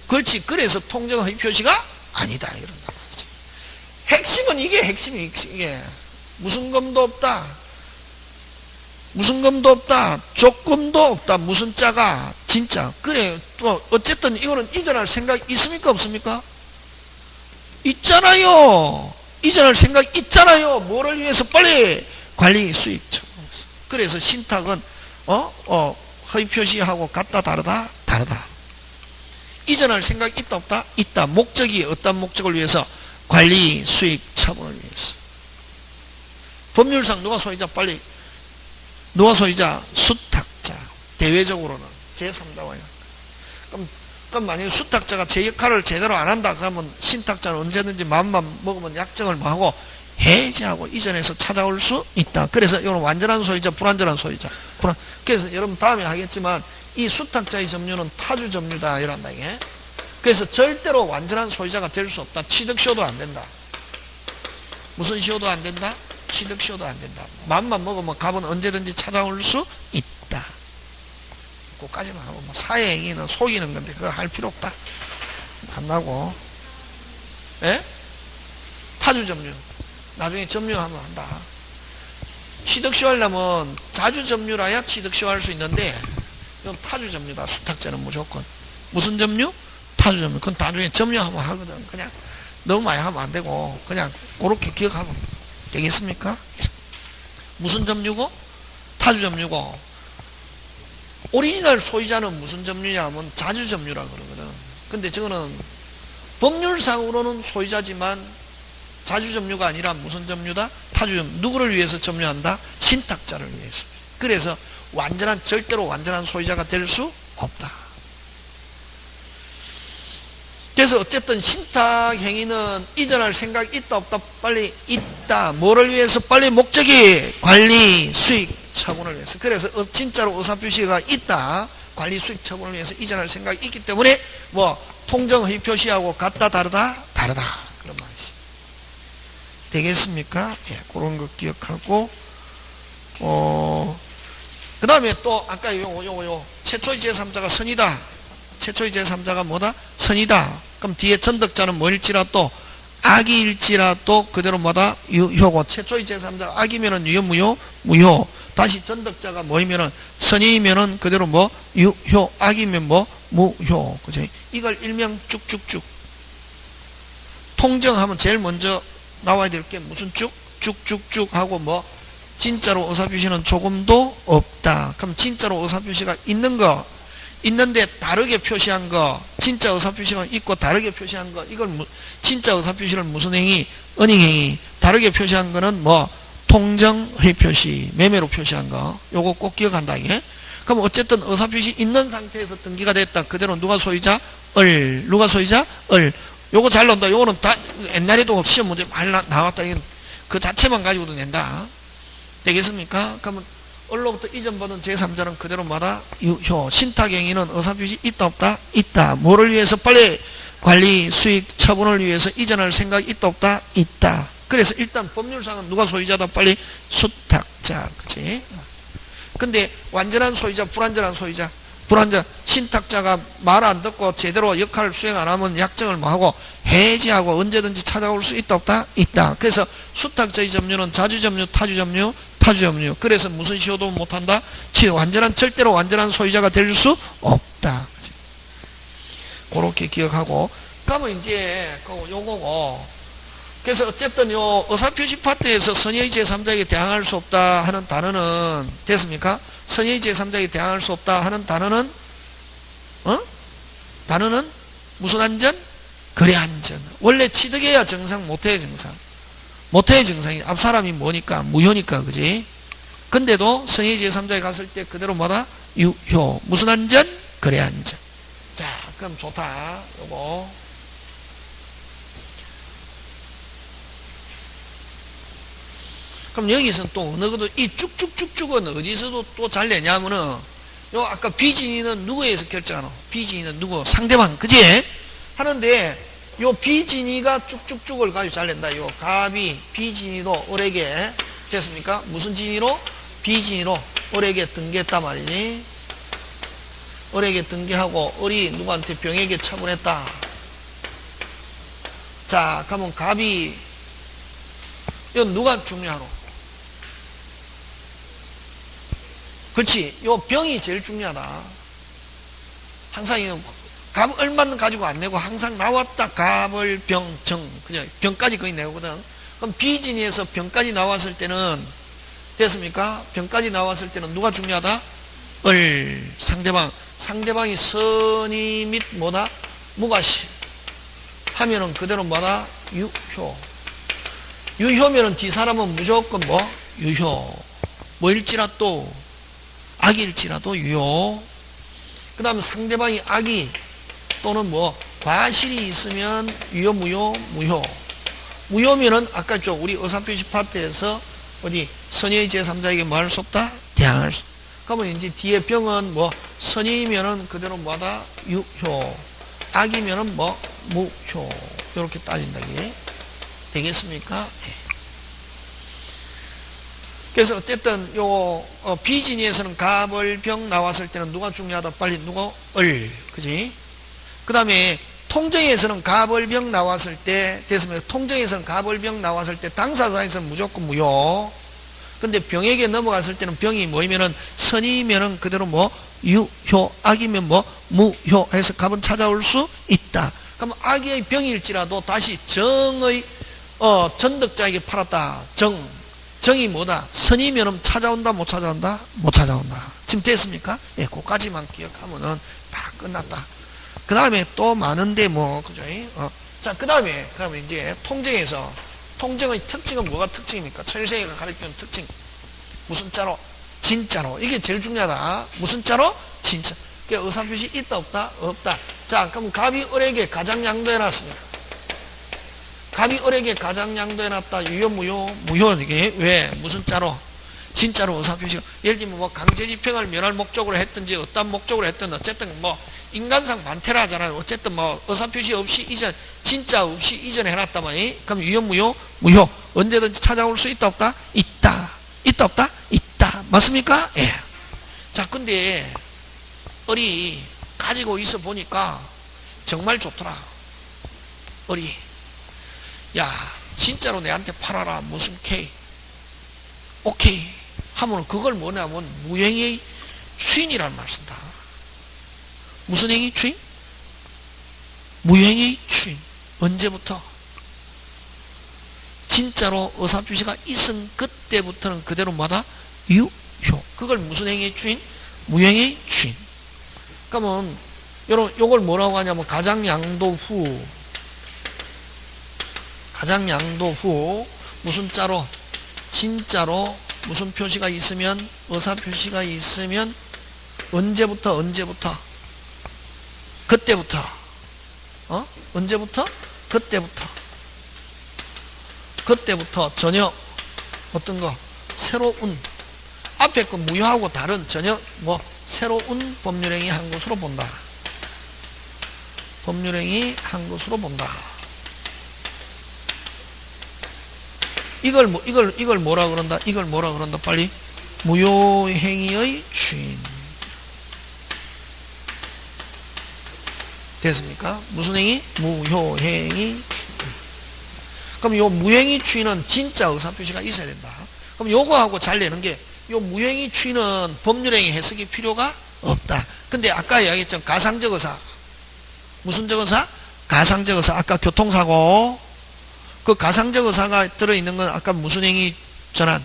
Speaker 1: 그렇지. 그래서 통정의 표시가 아니다. 이런단 말이지. 핵심은 이게 핵심이 이게 무슨 검도 없다. 무슨 검도 없다. 조금도 없다. 무슨 자가 진짜. 그래. 또 어쨌든 이거는 이전할 생각 있습니까 없습니까? 있잖아요. 이전할 생각 있잖아요. 뭐를 위해서? 빨리 관리 수익. 그래서 신탁은 허위 표시하고 같다 다르다 다르다. 이전할 생각 있다 없다 있다. 목적이 어떤 목적을 위해서? 관리 수익 처분을 위해서. 법률상 누가 소유자? 빨리 누가 소유자? 수탁자. 대외적으로는 제3자와요. 그럼 만약에 수탁자가 제 역할을 제대로 안 한다 그러면 신탁자는 언제든지 마음만 먹으면 약정을 뭐하고 해제하고 이전해서 찾아올 수 있다. 그래서 이건 완전한 소유자, 불완전한 소유자. 그래서 여러분 다음에 하겠지만 이 수탁자의 점유는 타주 점유다 이란다 이게. 그래서 절대로 완전한 소유자가 될 수 없다. 취득시효도 안 된다. 무슨 시효도 안 된다? 취득시효도 안 된다. 마음만 먹으면 값은 언제든지 찾아올 수 있다. 그까지만 하고 뭐 사회행위는 속이는 건데 그거 할 필요 없다. 안 나고. 예? 타주 점유. 나중에 점유하면 한다. 취득시효 하려면 자주 점유라야 취득시효 할 수 있는데 이건 타주 점유다. 수탁자는 무조건. 무슨 점유? 타주 점유. 그건 나중에 점유하면 하거든. 그냥 너무 많이 하면 안 되고 그냥 그렇게 기억하면 되겠습니까? 무슨 점유고? 타주 점유고. 오리지널 소유자는 무슨 점유냐 하면 자주 점유라 그러거든. 근데 저거는 법률상으로는 소유자지만 자주 점유가 아니라 무슨 점유다? 타주 점유. 누구를 위해서 점유한다? 신탁자를 위해서. 그래서 절대로 완전한 소유자가 될 수 없다. 그래서 어쨌든 신탁 행위는 이전할 생각 있다 없다? 빨리 있다. 뭐를 위해서? 빨리 목적이 관리 수익 처분을 위해서. 그래서 진짜로 의사표시가 있다. 관리 수익 처분을 위해서 이전할 생각이 있기 때문에 뭐 통정의 표시하고 같다 다르다 다르다 그런 말이지. 되겠습니까? 예, 그런 거 기억하고 그 다음에 또 아까 요거 최초의 제3자가 선이다. 최초의 제3자가 뭐다? 선이다. 그럼 뒤에 전득자는 뭐일지라도 악이일지라도 그대로 뭐다? 유효고. 최초의 제3자가 악이면은 유효 무효? 무효. 다시 전득자가 뭐이면은 선이면은 그대로 뭐? 유효. 악이면 뭐? 무효. 그죠? 이걸 일명 쭉쭉쭉. 통정하면 제일 먼저 나와야 될 게 무슨 쭉? 쭉쭉쭉 하고 뭐? 진짜로 의사표시는 조금도 없다. 그럼 진짜로 의사표시가 있는 거, 있는데 다르게 표시한 거, 진짜 의사표시가 있고 다르게 표시한 거, 이걸 진짜 의사표시를 무슨 행위? 은행행위. 다르게 표시한 거는 뭐? 통정의 표시, 매매로 표시한 거. 요거 꼭 기억한다, 이게. 그럼 어쨌든 의사표시 있는 상태에서 등기가 됐다. 그대로 누가 소유자? 누가 소유자? 요거 잘 나온다. 요거는 다 옛날에도 시험 문제 많이 나왔다. 이건 그 자체만 가지고도 낸다. 되겠습니까? 그러면 을로부터 이전받은 제3자는 그대로 마다 유효. 신탁행위는 의사표시 있다 없다? 있다. 뭐를 위해서? 빨리 관리 수익 처분을 위해서 이전할 생각이 있다 없다? 있다. 그래서 일단 법률상은 누가 소유자다? 빨리 수탁자. 그치? 근데 완전한 소유자, 불완전한 소유자. 불완전 신탁자가 말 안 듣고 제대로 역할을 수행 안 하면 약정을 뭐하고 해지하고 언제든지 찾아올 수 있다 없다? 있다. 그래서 수탁자의 점유는 자주점유, 타주점유, 타주점유. 그래서 무슨 시효도 못한다? 절대로 완전한 소유자가 될 수 없다. 그렇게 기억하고. 그러면 이제 요거고. 그래서 어쨌든 요 의사표시 파트에서 선의의 제3자에게 대항할 수 없다 하는 단어는 됐습니까? 선의의 제3자에게 대항할 수 없다 하는 단어는 단어는 무슨 안전? 거래 안전. 원래 취득해야 정상, 못해야 정상. 못해야 정상이. 앞 사람이 뭐니까? 무효니까, 그지? 근데도 선의의 제3자에 갔을 때 그대로 뭐다? 유효. 무슨 안전? 거래 안전. 자, 그럼 좋다. 요거. 그럼 여기서는 또 어느 것도 이 쭉쭉쭉쭉은 어디서도 또 잘 내냐면은 요 아까 비진이는 누구에서 결정하노? 비진이는 누구? 상대방. 그지? 하는데 요 비진이가 쭉쭉쭉을 가지고 잘 낸다. 요 갑이 비진이로 을에게 됐습니까? 무슨 진이로? 비진이로. 을에게 등기했단 말이지. 을에게 등기하고 을이 누구한테 병에게 처분했다. 자, 그러면 갑이 이건 누가 중요하노? 그렇지. 요 병이 제일 중요하다. 항상 이거 갑 을만 가지고 안 내고 항상 나왔다. 갑을 병, 정. 그냥 병까지 거의 내거든. 그럼 비진이에서 병까지 나왔을 때는 됐습니까? 병까지 나왔을 때는 누가 중요하다? 을. 상대방이 선이 및 뭐다? 무가시. 하면은 그대로 뭐다? 유효. 유효면은 뒷사람은 무조건 뭐? 유효. 뭐일지라도, 악일지라도 유효. 그 다음에 상대방이 악이 또는 뭐, 과실이 있으면 유효, 무효, 무효. 무효면은 아까 우리 의사표시 파트에서 어디 선의의 제3자에게 뭐 할 수 없다? 대항할 수. 그러면 이제 뒤에 병은 뭐, 선의면은 그대로 뭐다? 유효. 악이면은 뭐, 무효. 이렇게 따진다, 이게. 되겠습니까? 네. 그래서 어쨌든 비진이에서는 갑을병 나왔을 때는 누가 중요하다? 빨리 누가? 을. 그지? 그 다음에 통정에서는 갑을병 나왔을 때 됐습니까? 통정에서는 갑을병 나왔을 때 당사자에서는 무조건 무효. 근데 병에게 넘어갔을 때는 병이 뭐이면은 선이면은 그대로 뭐 유효, 악이면 뭐 무효 해서 갑은 찾아올 수 있다. 그러면 악의 병일지라도 다시 정의 전득자에게 팔았다. 정이 뭐다? 선이면은 찾아온다, 못 찾아온다? 못 찾아온다. 지금 됐습니까? 예, 그까지만 기억하면은 다 끝났다. 그 다음에 또 많은데 뭐, 그죠? 자, 그 다음에, 그러면 이제 통정의 특징은 뭐가 특징입니까? 철생이가 가르치는 특징. 무슨 자로? 진짜로. 이게 제일 중요하다. 무슨 자로? 진짜. 그러니까 의사표시 있다, 없다? 없다. 자, 그럼 갑이 을에게 가장 양도해놨습니다. 갑이 을에게 가장 양도해놨다. 유효, 무효, 무효. 이게 왜? 무슨 자로? 진짜로 의사표시가. 예를 들면 뭐 강제집행을 면할 목적으로 했든지 어떤 목적으로 했든 어쨌든 뭐 인간상 많대라 하잖아요. 어쨌든 뭐 의사표시 없이 진짜 없이 이전에 해놨다만 그럼 유효, 무효, 무효. 언제든지 찾아올 수 있다, 없다? 있다. 있다, 없다? 있다. 맞습니까? 예. 자, 근데 을이 가지고 있어 보니까 정말 좋더라. 을이. 야, 진짜로 내한테 팔아라. 무슨 K. 오케이. 하면 그걸 뭐냐면 무행의 추인이라는 말 쓴다. 무슨 행위 추인? 무행의 추인. 언제부터? 진짜로 의사표시가 있은 그때부터는 그대로 뭐다? 유효. 그걸 무슨 행위의 추인? 무행의 추인. 그러면 요걸 뭐라고 하냐면 가장양도 후 무슨 자로? 진짜로 무슨 표시가 있으면 의사표시가 있으면 언제부터? 그때부터. 언제부터? 그때부터 전혀 어떤 거 새로운 앞에 거 무효하고 다른 전혀 뭐 새로운 법률행위 한 것으로 본다. 법률행위 한 것으로 본다. 이걸 뭐라 그런다? 이걸 뭐라 그런다? 빨리. 무효행위의 추인. 됐습니까? 무슨 행위? 무효행위 추인. 그럼 요 무행위 추인은 진짜 의사표시가 있어야 된다. 그럼 요거하고 잘 내는 게 요 무행위 추인은 법률행위 해석이 필요가 없다. 근데 아까 이야기했죠. 가상적 의사. 무슨 적 의사? 가상적 의사. 아까 교통사고. 그 가상적 의사가 들어있는 건 아까 무슨 행위 전환?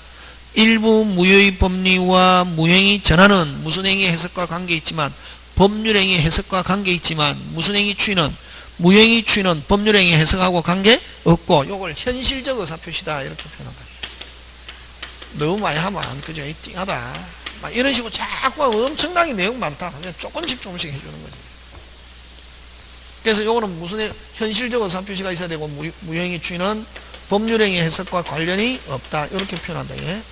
Speaker 1: 일부 무효의 법리와 무행위 전환은 무슨 행위 해석과 관계 있지만 법률행위 해석과 관계 있지만 무슨 행위 추인은 무행위 추인은 법률행위 해석하고 관계 없고 요걸 현실적 의사표시다 이렇게 표현한다. 너무 많이 하면 안 그죠? 띵하다. 막 이런 식으로 자꾸 엄청나게 내용 많다. 그냥 조금씩 해주는 거지. 그래서 요거는 무슨 현실적 의사표시가 있어야 되고 무행위 추인은 법률행위 해석과 관련이 없다. 이렇게 표현한다. 예?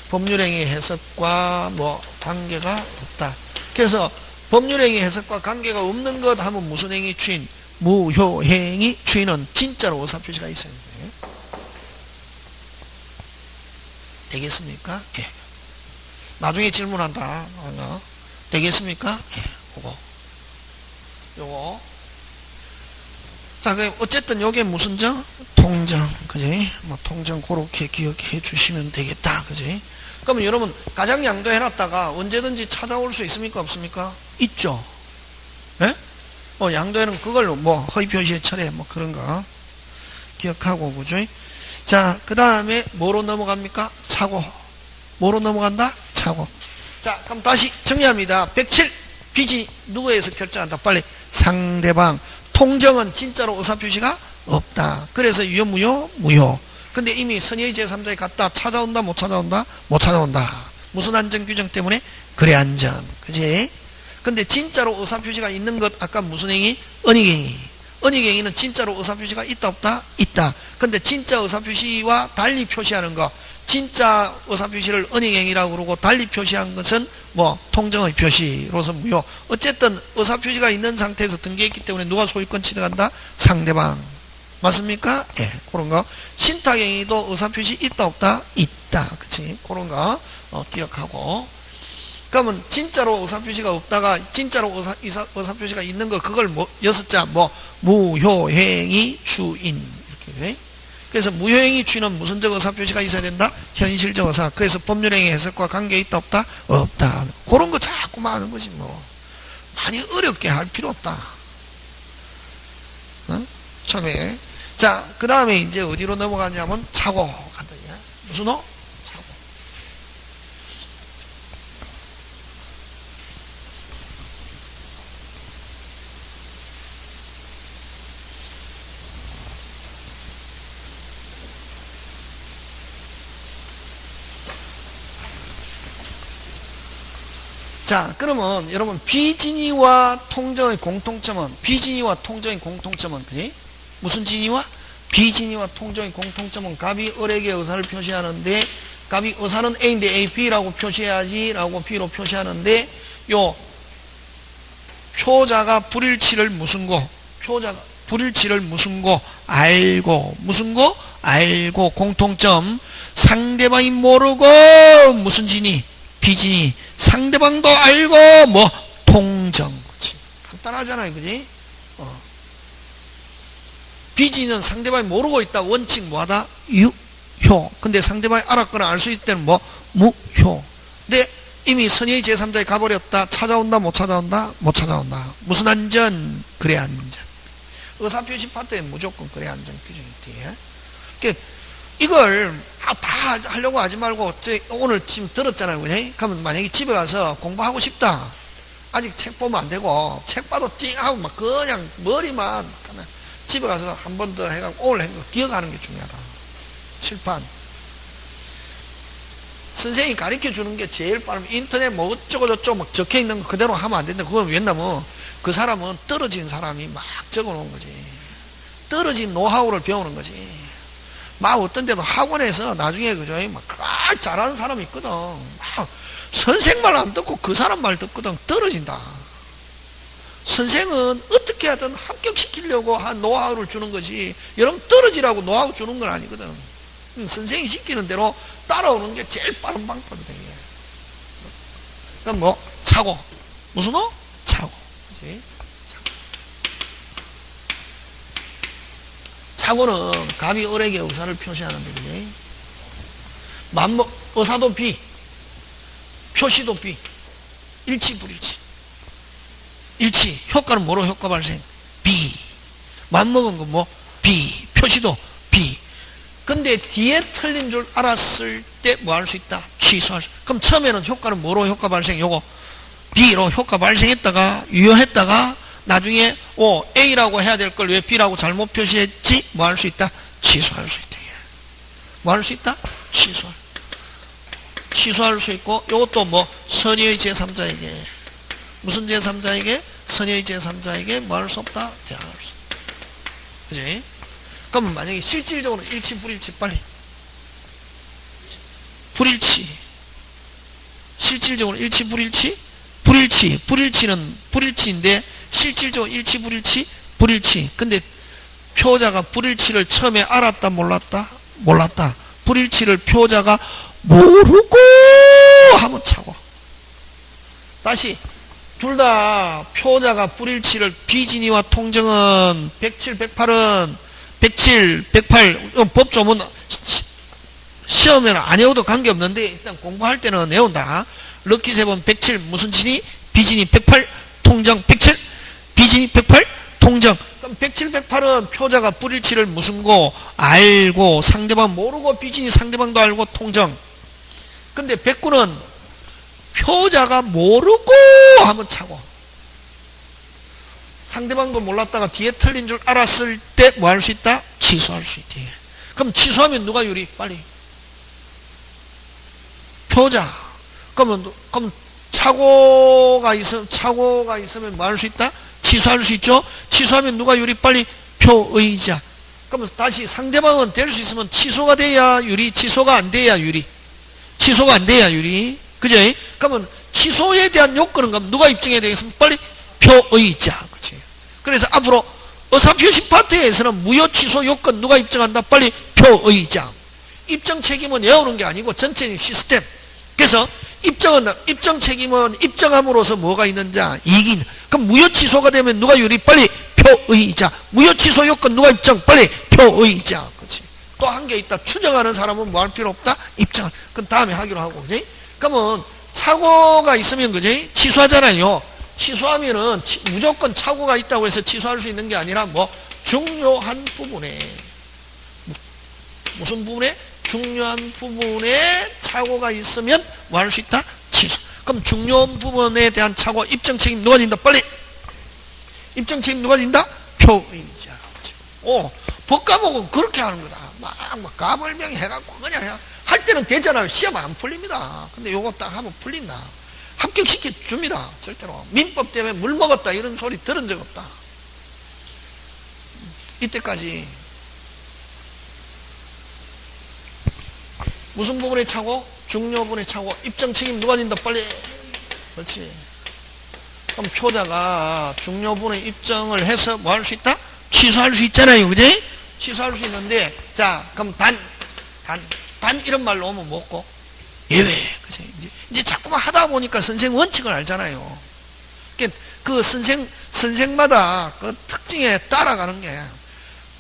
Speaker 1: 법률행위 해석과 뭐 관계가 없다. 그래서 법률행위 해석과 관계가 없는 것 하면 무슨 행위 추인? 무효행위 추인은 진짜로 의사표시가 있어야 돼요. 되겠습니까? 예. 나중에 질문한다. 되겠습니까? 예, 요거. 자, 어쨌든 요게 무슨 정? 통정. 그지? 뭐, 통정 그렇게 기억해 주시면 되겠다. 그지? 그러면 여러분, 가장 양도 해놨다가 언제든지 찾아올 수 있습니까? 없습니까? 있죠. 예? 양도에는 그걸 뭐, 허위 표시의 철회, 뭐, 그런 거. 기억하고, 그죠? 자, 그 다음에 뭐로 넘어갑니까? 차고. 뭐로 넘어간다? 차고. 자, 그럼 다시 정리합니다. 107. 비진이 누구에서 결정한다? 빨리. 상대방. 통정은 진짜로 의사표시가 없다. 그래서 유효, 무효? 무효. 근데 이미 선의의 제3자에 갔다. 찾아온다? 못 찾아온다? 못 찾아온다. 무슨 안전 규정 때문에? 거래 안전. 그지? 근데 진짜로 의사표시가 있는 것, 아까 무슨 행위? 언익행위. 언익행위는 진짜로 의사표시가 있다, 없다? 있다. 근데 진짜 의사표시와 달리 표시하는 거, 진짜 의사표시를 언익행위라고 그러고 달리 표시한 것은 뭐 통정의 표시로서 무효. 어쨌든 의사표시가 있는 상태에서 등기했기 때문에 누가 소유권 취득한다? 상대방. 맞습니까? 예, 그런 거. 신탁행위도 의사표시 있다, 없다? 있다. 그치? 그런 거 기억하고. 그러면 진짜로 의사표시가 없다가 진짜로 의사표시가 있는 거, 그걸 뭐, 6자, 뭐, 무효행위 주인. 이렇게 돼. 그래서 무효행위 주인은 무슨적 의사표시가 있어야 된다? 현실적 의사. 그래서 법률행위 해석과 관계 있다, 없다? 없다. 그런 거 자꾸만 하는 거지, 뭐. 많이 어렵게 할 필요 없다. 처음에. 자, 그 다음에 이제 어디로 넘어가냐면, 차고 간다. 무슨 호? 차고. 자, 그러면 여러분, 비진위와 통정의 공통점은, 비진위와 통정의 공통점은, 그지? 무슨 진위와? 비진위와 통정의 공통점은 갑이 을에게 의사를 표시하는데, 갑이 의사는 A인데 A, B라고 표시해야지 라고 B로 표시하는데, 요 표자가 불일치를 무슨 고? 표자가 불일치를 무슨 고? 알고. 무슨 고? 알고. 공통점. 상대방이 모르고 무슨 진위? 비진위. 상대방도 알고 뭐 통정. 그치? 간단하잖아요. 그지? 비진위는 상대방이 모르고 있다. 원칙 뭐하다? 유효. 근데 상대방이 알았거나 알 수 있을 때는 뭐? 무효. 근데 이미 선의의 제3자에 가버렸다. 찾아온다? 못 찾아온다? 못 찾아온다. 무슨 안전? 거래 안전. 의사표시 파트에 무조건 거래 안전 규정이 돼. 그러니까 이걸 다 하려고 하지 말고, 오늘 지금 들었잖아요. 그냥? 그러면 만약에 집에 가서 공부하고 싶다. 아직 책 보면 안 되고, 책 봐도 띵 하고 막 그냥 머리만, 집에 가서 한 번 더 해가지고 오늘 한 거 기억하는 게 중요하다. 칠판. 선생님이 가르쳐 주는 게 제일 빠르면 인터넷 뭐 어쩌고저쩌고 막 적혀 있는 거 그대로 하면 안 된다. 그건 왜냐면 그 사람은 떨어진 사람이 막 적어 놓은 거지. 떨어진 노하우를 배우는 거지. 막 어떤 데도 학원에서 나중에 그죠? 막 잘하는 사람이 있거든. 막 선생 말 안 듣고 그 사람 말 듣거든. 떨어진다. 선생은 어떻게 하든 합격시키려고 한 노하우를 주는 거지. 여러분 떨어지라고 노하우 주는 건 아니거든. 선생이 시키는 대로 따라오는 게 제일 빠른 방법이다. 이게. 그럼 뭐 차고. 무슨 호? 차고. 그치? 차고는 갑이 을에게 의사를 표시하는데, 그지? 의사도 B, 표시도 B, 일치, 불일치. 일치, 효과는 뭐로 효과 발생? B. 맞먹은 거 뭐? B. 표시도 B. 근데 뒤에 틀린 줄 알았을 때 뭐 할 수 있다? 취소할 수. 그럼 처음에는 효과는 뭐로 효과 발생? 요거 B로 효과 발생했다가 유효했다가 나중에 A라고 해야 될 걸 왜 B라고 잘못 표시했지? 뭐 할 수 있다? 취소할 수 있다. 뭐 할 수 있다? 취소할 수 있고, 요것도 뭐 선의의 제3자에게 무슨 제3자에게? 선의의 제3자에게 뭐 할 수 없다? 대항할 수 없다. 그지? 그럼 만약에 실질적으로 일치, 불일치, 빨리. 불일치. 실질적으로 일치, 불일치? 불일치. 불일치는 불일치인데, 실질적으로 일치, 불일치? 불일치. 근데 표자가 불일치를 처음에 알았다, 몰랐다? 몰랐다. 불일치를 표자가 모르고 하면 차고. 다시 둘 다 표자가 불일치를 비진이와 통정은 107, 108은 107, 108 법조문 시험에는 안 외워도 관계없는데 일단 공부할 때는 외운다. 럭키 세번 107 무슨 진이 비진이 108 통정 107 비진이 108 통정. 그럼 107, 108은 표자가 불일치를 무슨 고 알고 상대방 모르고 비진이 상대방도 알고 통정. 근데 109는 표자가 모르고 하면 차고 상대방도 몰랐다가 뒤에 틀린 줄 알았을 때 뭐 할 수 있다? 취소할 수 있대. 그럼 취소하면 누가 유리? 빨리 표자. 그럼 차고가 있으면 뭐 할 수 있다? 취소할 수 있죠? 취소하면 누가 유리? 빨리 표의자. 그러면 다시 상대방은 될 수 있으면 취소가 돼야 유리, 취소가 안 돼야 유리. 취소가 안 돼야 유리. 그죠? 그러면 취소에 대한 요건은 그럼 누가 입증해야 되겠습니까? 빨리 표의자. 그치? 그래서 앞으로 의사표시 파트에서는 무효 취소 요건 누가 입증한다? 빨리 표의자. 입증 책임은 외우는 게 아니고 전체적인 시스템. 그래서 입증 책임은 입증함으로써 뭐가 있는 자? 이익이 있는. 그럼 무효 취소가 되면 누가 유리? 빨리 표의자. 무효 취소 요건 누가 입증? 빨리 표의자. 그렇지? 또 한 개 있다. 추정하는 사람은 뭐 할 필요 없다? 입증. 그럼 다음에 하기로 하고. 그지? 그러면 착오가 있으면 그지? 취소하잖아요. 취소하면은 무조건 착오가 있다고 해서 취소할 수 있는 게 아니라 뭐 중요한 부분에 무슨 부분에? 중요한 부분에 착오가 있으면 뭐 할 수 있다? 취소. 그럼 중요한 부분에 대한 착오 입증 책임 누가 진다? 빨리 입증 책임 누가 진다? 표의자. 법과목은 그렇게 하는 거다. 막 가벌병 해갖고 그냥 할 때는 되잖아요. 시험 안 풀립니다. 근데 요거 딱 하면 풀린다. 합격시켜 줍니다. 절대로. 민법 때문에 물 먹었다 이런 소리 들은 적 없다. 이때까지 무슨 부분에 차고? 중요 부분에 차고. 입증 책임 누가 진다? 빨리. 그렇지. 그럼 표자가 중요 부분에 입증을 해서 뭐 할 수 있다? 취소할 수 있잖아요. 그지? 취소할 수 있는데, 자, 그럼 단 이런 말로 오면 뭐고? 예외. 그치? 이제 자꾸만 하다 보니까 선생 원칙을 알잖아요. 그 선생마다 그 특징에 따라가는 게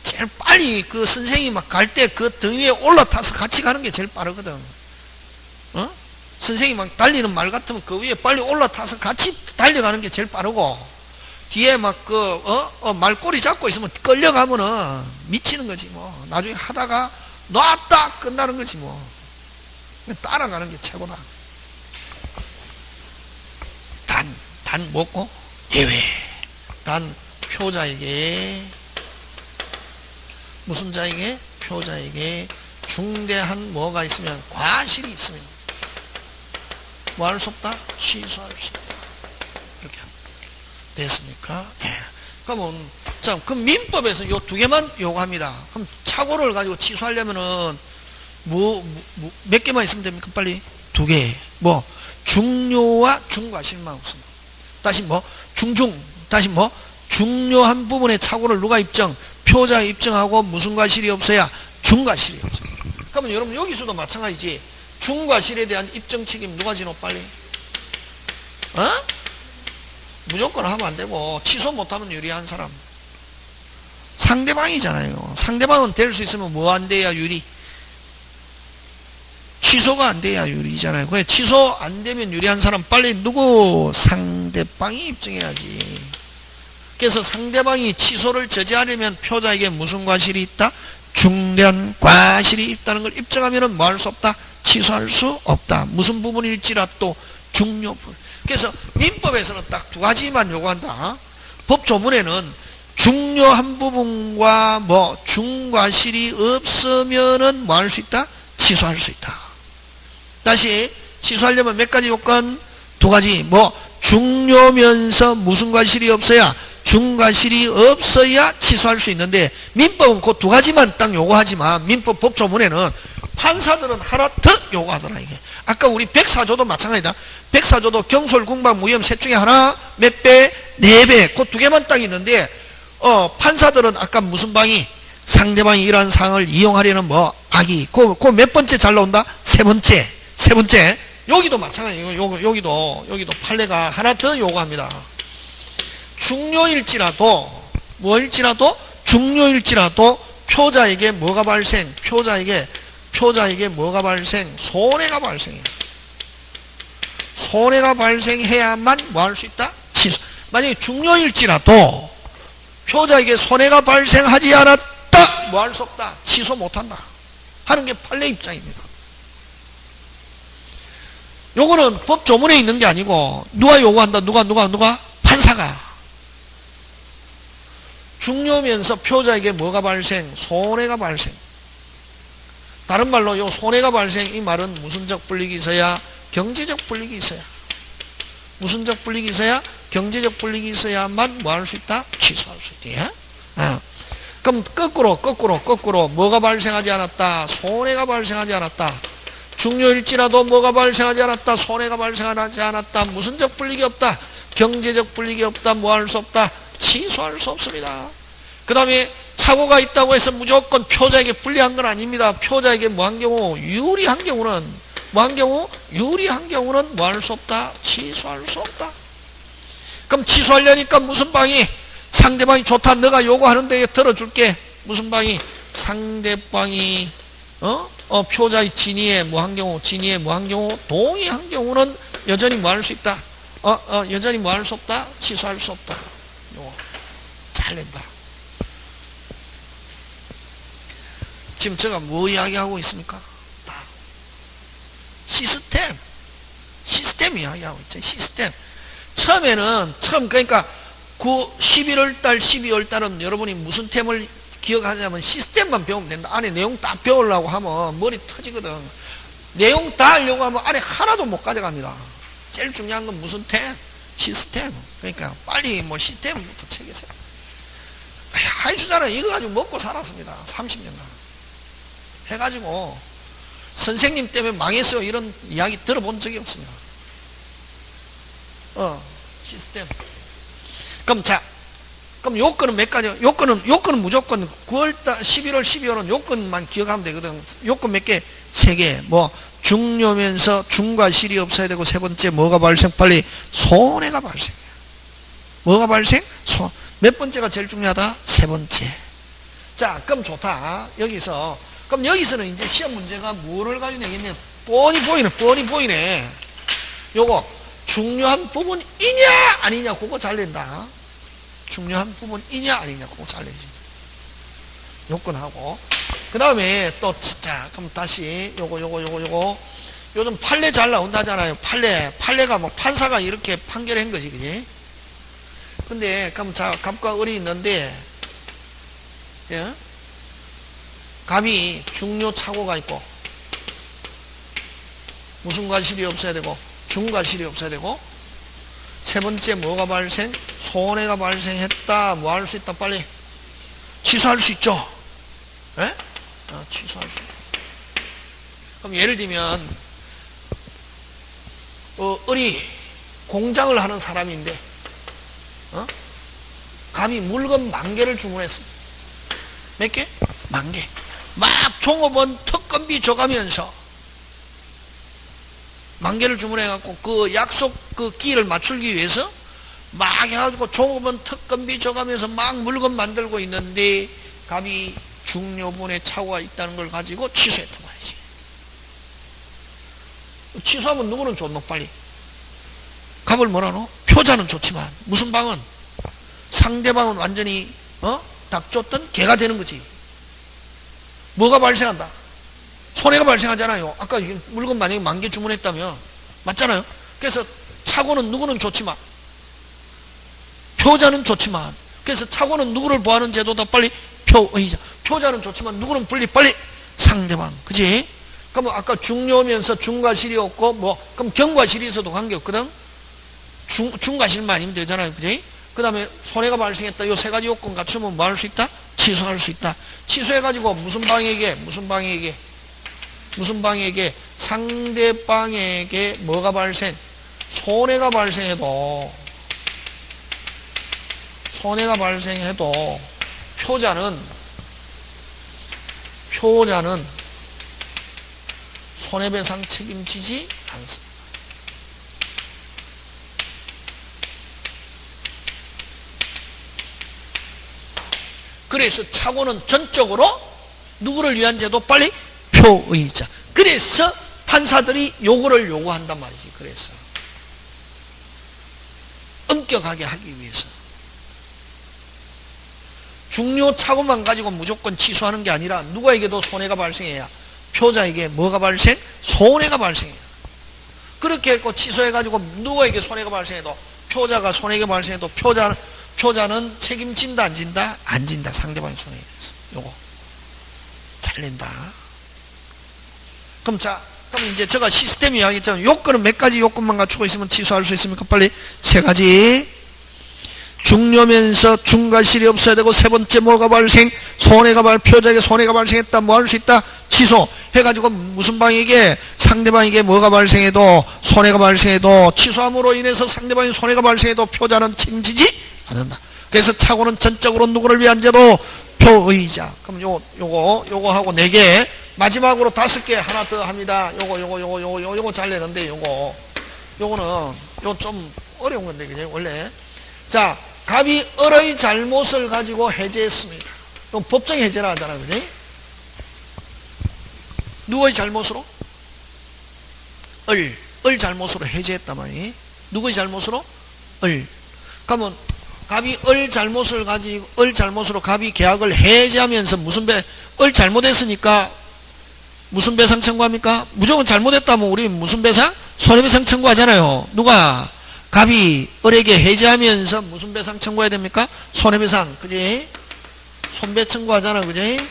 Speaker 1: 제일 빨리 그 선생이 막 갈 때 그 등 위에 올라타서 같이 가는 게 제일 빠르거든. 선생이 막 달리는 말 같으면 그 위에 빨리 올라타서 같이 달려가는 게 제일 빠르고, 뒤에 막 말꼬리 잡고 있으면 끌려가면은 미치는 거지 뭐. 나중에 하다가 놨다 끝나는 거지 뭐. 따라가는 게 최고다. 단 뭐고? 예외. 단 표자에게 무슨 자에게? 표자에게 중대한 뭐가 있으면, 과실이 있으면 뭐 할 수 없다? 취소할 수 있다. 이렇게 됐습니까? 예. 그러면 자, 그럼 민법에서 요 두 개만 요구합니다. 그럼 착오를 가지고 취소하려면은 몇 개만 있으면 됩니까? 빨리 두 개. 뭐 중요와 중과실만 없습니다. 다시 뭐 다시 뭐 중요한 부분의 착오를 누가 입증? 표자 입증하고 무슨 과실이 없어야? 중과실이 없어요. 그러면 여러분 여기서도 마찬가지지. 중과실에 대한 입증 책임 누가 지노? 빨리. 무조건 하면 안 되고, 취소 못하면 유리한 사람 상대방이잖아요. 상대방은 될 수 있으면 뭐 안 돼야 유리? 취소가 안 돼야 유리잖아요. 그래 취소 안 되면 유리한 사람 빨리 누구? 상대방이 입증해야지. 그래서 상대방이 취소를 저지하려면 표자에게 무슨 과실이 있다? 중대한 과실이 있다는 걸 입증하면은 뭐 할 수 없다? 취소할 수 없다. 무슨 부분일지라도 중요 부분. 그래서 민법에서는 딱 두 가지만 요구한다. 법조문에는 중요한 부분과 뭐 중과실이 없으면은 뭐 할 수 있다? 취소할 수 있다. 다시 취소하려면 몇 가지 요건? 두 가지. 뭐 중요면서 무슨 과실이 없어야? 중과실이 없어야 취소할 수 있는데, 민법은 그 두 가지만 딱 요구하지만 민법 법조문에는 판사들은 하나 더 요구하더라. 이게 아까 우리 백사조도 마찬가지다. 백사조도 경솔, 궁박, 무혐 셋 중에 하나 몇 배? 4배. 그 두 개만 딱 있는데, 판사들은 아까 무슨 방이? 상대방이 이러한 사항을 이용하려는 뭐 악이. 그 몇 번째 잘 나온다? 세 번째. 여기도 마찬가지예요. 여기도 판례가 하나 더 요구합니다. 중요일지라도 중요일지라도 표자에게 뭐가 발생? 표자에게 뭐가 발생? 손해가 발생해요. 손해가 발생해야만 뭐 할 수 있다? 취소. 만약에 중요일지라도 표자에게 손해가 발생하지 않았다, 뭐 할 수 없다? 취소 못한다 하는 게 판례 입장입니다. 요거는 법 조문에 있는 게 아니고 누가 요구한다? 누가? 판사가. 중요면서 표자에게 뭐가 발생? 손해가 발생. 다른 말로 요 손해가 발생, 이 말은 무슨적 불이익이 있어야? 경제적 불이익이 있어야. 무슨적 불이익이 있어야? 경제적 불이익이 있어야만 뭐 할 수 있다? 취소할 수 있다. 그럼 거꾸로 뭐가 발생하지 않았다? 손해가 발생하지 않았다. 중요일지라도 뭐가 발생하지 않았다? 손해가 발생하지 않았다. 무슨적 불이익이 없다? 경제적 불이익이 없다. 뭐 할 수 없다? 취소할 수 없습니다. 그 다음에 착오가 있다고 해서 무조건 표자에게 불리한 건 아닙니다. 표자에게 뭐 한 경우? 유리한 경우는 뭐 한 경우? 유리한 경우는 뭐 할 수 없다? 취소할 수 없다. 그럼 취소하려니까 무슨 방이? 상대방이 좋다, 너가 요구하는 데 들어줄게. 무슨 방이? 상대방이 표자의 진위에 뭐 한 경우? 동의한 경우는 여전히 뭐 할 수 있다? 여전히 뭐 할 수 없다? 취소할 수 없다. 잘 낸다. 지금 제가 뭐 이야기하고 있습니까? 시스템 이야기하고 있죠. 시스템. 그러니까 11월 달, 12월 달은 여러분이 무슨 템을 기억하냐면 시스템만 배우면 된다. 안에 내용 다 배우려고 하면 머리 터지거든. 내용 다 하려고 하면 안에 하나도 못 가져갑니다. 제일 중요한 건 무슨 템? 시스템. 그러니까 빨리 뭐 시스템부터 챙기세요. 하이수자는 이거 가지고 먹고 살았습니다. 30년간. 해가지고 선생님 때문에 망했어요. 이런 이야기 들어본 적이 없습니다. 시스템. 그럼 요건은 몇 가지? 요건은 무조건 9월달, 11월, 12월은 요건만 기억하면 되거든. 요건 몇 개? 3개. 뭐, 중요면서 중과 실이 없어야 되고, 세 번째, 뭐가 발생? 빨리, 손해가 발생해요. 뭐가 발생? 몇 번째가 제일 중요하다? 세 번째. 자, 그럼 좋다. 그럼 여기서는 이제 시험 문제가 뭐를 가지고 내겠냐? 뻔히 보이네. 요거, 중요한 부분이냐, 아니냐, 그거 잘 낸다. 중요한 부분이냐, 아니냐, 그거 잘 내지. 요건하고. 그 다음에 또, 그럼 다시, 요거. 요즘 판례 잘 나온다잖아요. 판례가 뭐 판사가 이렇게 판결한 거지, 그지? 근데, 그럼 갑과 을이 있는데, 예? 갑이 중요 착오가 있고, 무슨 과실이 없어야 되고, 중과실이 없어야 되고, 세 번째 뭐가 발생? 손해가 발생했다. 뭐 할 수 있다? 빨리 취소할 수 있죠. 예? 취소할 수 있다. 그럼 예를 들면 을이 공장을 하는 사람인데 갑이 물건 10,000개를 주문했습니다. 몇 개? 10,000개. 막 종업원 특건비 줘가면서 10,000개를 주문해갖고 그 약속 그 기일을 맞추기 위해서 막 해가지고 종업원 특건비 줘가면서 막 물건 만들고 있는데 갑이 중요분의 착오가 있다는 걸 가지고 취소했단 말이지. 취소하면 누구는 좋노? 빨리 갑을 뭐라노? 표자는 좋지만 무슨 방은? 상대방은 완전히 닭 줬던 개가 되는 거지. 뭐가 발생한다? 손해가 발생하잖아요. 아까 물건 만약에 10,000개 주문했다면 맞잖아요. 그래서 착오는 누구는 좋지만 표자는 좋지만 그래서 착오는 누구를 보호하는 제도다? 빨리 표의자. 표자는 좋지만 누구는 빨리 상대방. 그지? 그럼 아까 중요면서 중과실이 없고 뭐 그럼 경과실이 있어도 관계없거든. 중과실만 아니면 되잖아요. 그지? 그 다음에 손해가 발생했다. 요 세 가지 요건 갖추면 뭐 할 수 있다? 취소할 수 있다. 취소해가지고 무슨 방에게 상대방에게 뭐가 발생? 손해가 발생해도 표자는 손해배상 책임지지 않습니다. 그래서 착오는 전적으로 누구를 위한 제도? 빨리 표의자. 그래서 판사들이 요거를 요구한단 말이지. 그래서 엄격하게 하기 위해서 중요 착오만 가지고 무조건 취소하는 게 아니라 누구에게도 손해가 발생해야 표자에게 뭐가 발생? 손해가 발생해요. 그렇게 했고 취소해가지고 누구에게 손해가 발생해도 표자가 손해가 발생해도 표자는 책임진다 안 진다? 안 진다. 상대방이 손해에 대해서. 요거 잘 낸다. 그럼 이제 제가 시스템 이야기했잖아요. 요건은 몇 가지 요건만 갖추고 있으면 취소할 수 있습니까? 빨리 세 가지. 중요면서 중과실이 없어야 되고, 세 번째 뭐가 발생? 손해가 표자에게 손해가 발생했다. 뭐 할 수 있다? 취소 해가지고 무슨 방에게 상대방에게 뭐가 발생해도 손해가 발생해도 취소함으로 인해서 상대방이 손해가 발생해도 표자는 책임지지 않는다. 그래서 착오는 전적으로 누구를 위한 제도? 표의자. 그럼 요거 하고 4개. 마지막으로 5개 하나 더 합니다. 요거 잘 내는데 요거는 좀 어려운 건데 그죠? 원래. 자, 갑이 을의 잘못을 가지고 해제했습니다. 이건 법정 해제라 하잖아요. 그죠? 누구의 잘못으로? 을 잘못으로 해제했단 말이에요. 누구의 잘못으로? 그러면 갑이 을 잘못으로 갑이 계약을 해제하면서 을 잘못했으니까 무슨 배상 청구합니까? 무조건 잘못했다면 우리 무슨 배상? 손해배상 청구하잖아요. 누가? 갑이 을에게 해제하면서 무슨 배상 청구해야 됩니까? 손해배상, 그지? 손배 청구하잖아, 그지?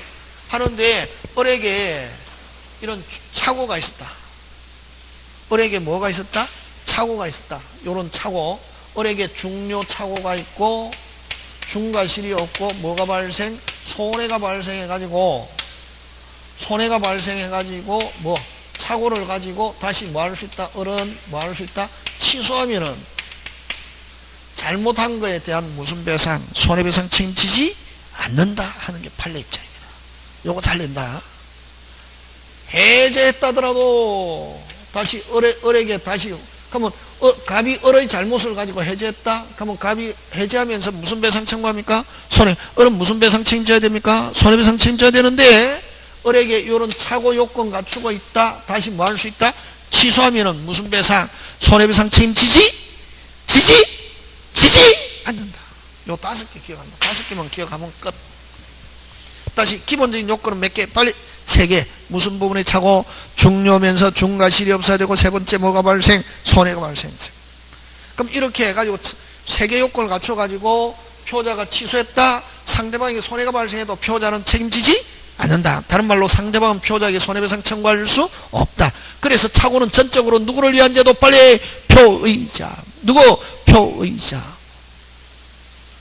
Speaker 1: 하는데 을에게 이런 착오가 있었다. 을에게 뭐가 있었다? 착오가 있었다. 요런 착오. 을에게 중요 착오가 있고 중과실이 없고 뭐가 발생? 손해가 발생해가지고 뭐 착오를 가지고 다시 뭐 할 수 있다? 을은 뭐 할 수 있다? 취소하면은 잘못한 거에 대한 무슨 배상, 손해배상 책임지지 않는다 하는 게 판례 입장입니다. 요거 잘 낸다. 해제했다더라도 다시 을에게 다시 그러면 갑이 을의 잘못을 가지고 해제했다. 그러면 갑이 해제하면서 무슨 배상 청구합니까? 을은 무슨 배상 책임져야 됩니까? 손해배상 책임져야 되는데 을에게 이런 착오 요건 갖추고 있다. 다시 뭐 할 수 있다? 취소하면은 무슨 배상? 손해배상 책임지지 않는다. 요 5개 기억한다. 5개만 기억하면 끝. 다시 기본적인 요건은 몇 개? 빨리 3개. 무슨 부분에 착오? 중요면서 중과실이 없어야 되고, 세 번째 뭐가 발생? 손해가 발생. 그럼 이렇게 해가지고 3개 요건을 갖춰가지고 표자가 취소했다. 상대방에게 손해가 발생해도 표자는 책임지지 않는다. 다른 말로 상대방은 표자에게 손해배상 청구할 수 없다. 그래서 착오는 전적으로 누구를 위한 제도? 빨리 표의자. 누구? 표의자.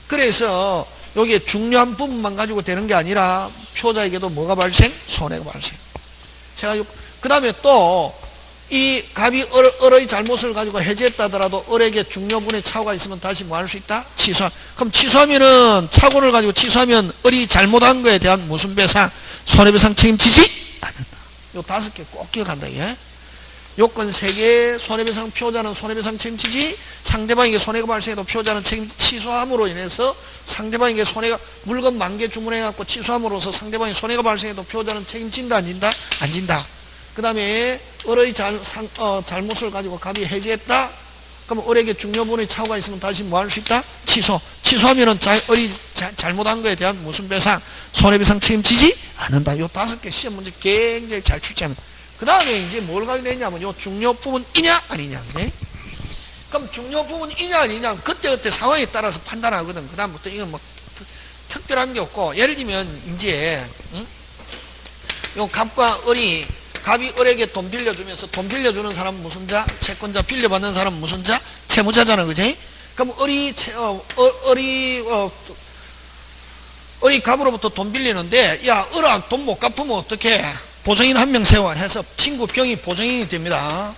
Speaker 1: 그래서 여기에 중요한 부분만 가지고 되는 게 아니라 표자에게도 뭐가 발생? 손해가 발생. 그 다음에 또 이 갑이 을의 잘못을 가지고 해제했다더라도 을에게 중요분의 착오가 있으면 다시 뭐 할 수 있다? 취소. 그럼 취소하면은 착오를 가지고 취소하면 을이 잘못한 거에 대한 무슨 배상? 손해배상 책임지지 않는다. 요 5개 꼭 기억한다. 예? 요건 3개. 손해배상 표자는 손해배상 책임지지, 상대방에게 손해가 발생해도 표자는 취소함으로 인해서 상대방에게 손해가 물건 10,000개 주문해갖고 취소함으로써 상대방이 손해가 발생해도 표자는 책임진다 안 진다? 안 진다. 그 다음에 을의 잘못을 가지고 갑이 해제했다. 그럼 을에게 중요분의 착오가 있으면 다시 뭐 할 수 있다? 취소하면은 을이 잘못한 거에 대한 무슨 배상? 손해배상 책임지지 않는다. 요 5개 시험 문제 굉장히 잘 출제합니다. 그 다음에 이제 뭘 가게 되냐면 요 중요 부분이냐 아니냐. 네? 그럼 중요 부분이냐 아니냐 그때 상황에 따라서 판단하거든. 그 다음부터 이건 뭐 특별한 게 없고, 예를 들면 이제 요 갑과 을이 갑이 을에게 돈 빌려주면서 돈 빌려주는 사람은 무슨 자? 채권자. 빌려받는 사람은 무슨 자? 채무자잖아. 그지? 그럼 을이 갑으로부터 돈 빌리는데, 야, 을아, 돈 못 갚으면 어떡해? 보증인 1명 세워 해서 친구 병이 보증인이 됩니다.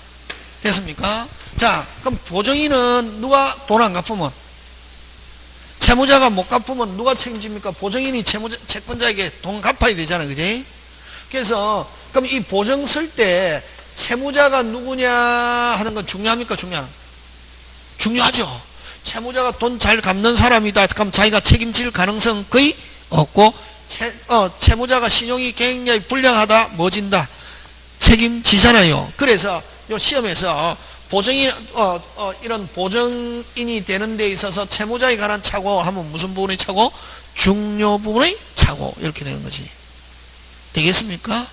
Speaker 1: 됐습니까? 자, 그럼 보증인은 누가 돈 안 갚으면? 채무자가 못 갚으면 누가 책임집니까? 보증인이 채권자에게 돈 갚아야 되잖아. 그지? 그래서 그럼 이 보증 쓸 때 채무자가 누구냐 하는 건 중요합니까? 중요하죠. 채무자가 돈 잘 갚는 사람이다. 그럼 자기가 책임질 가능성 거의 없고, 채무자가 신용이 굉장히 불량하다, 뭐 진다? 책임지잖아요. 그래서 요 시험에서 보정인, 이런 보정인이 되는 데 있어서 채무자에 관한 착오 하면 무슨 부분의 착오? 중요 부분의 착오. 이렇게 되는 거지. 되겠습니까?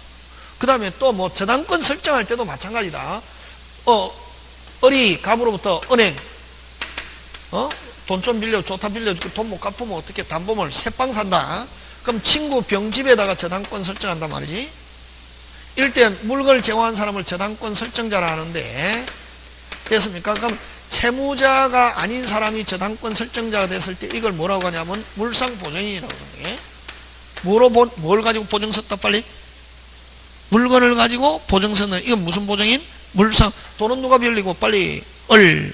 Speaker 1: 그 다음에 또 뭐 저당권 설정할 때도 마찬가지다. 어리 갑으로부터 은행, 돈 좀 빌려, 좋다 빌려주고 돈 못 갚으면 어떻게 담보물 새빵 산다. 그럼 친구 병집에다가 저당권 설정한단 말이지. 이럴 때 물건을 제공한 사람을 저당권 설정자라 하는데, 됐습니까? 그럼 채무자가 아닌 사람이 저당권 설정자가 됐을 때 이걸 뭐라고 하냐면 물상보정인이라고 그러는 게. 뭘 가지고 보증 썼다 빨리? 물건을 가지고 보증 썼는, 이건 무슨 보정인? 물상. 돈은 누가 빌리고 빨리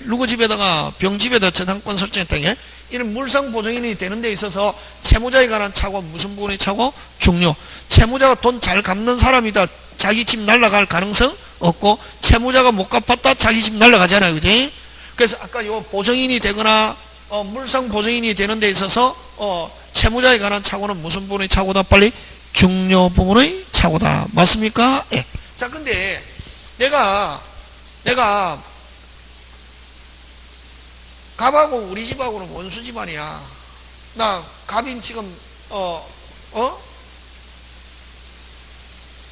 Speaker 1: 누구 집에다가 병집에다 저당권 설정했다. 게 이런 물상 보정인이 되는 데 있어서 채무자에 관한 착오 무슨 부분의 착오? 중요. 채무자가 돈 잘 갚는 사람이다. 자기 집 날아갈 가능성 없고, 채무자가 못 갚았다 자기 집 날아가잖아요. 그지? 그래서 아까 요 보정인이 되거나 물상 보정인이 되는 데 있어서 채무자에 관한 착오는 무슨 부분의 착오다 빨리? 중요 부분의 착오다. 맞습니까? 예. 자, 근데 내가 갑하고 우리 집하고는 원수 집안이야. 나 갑인 지금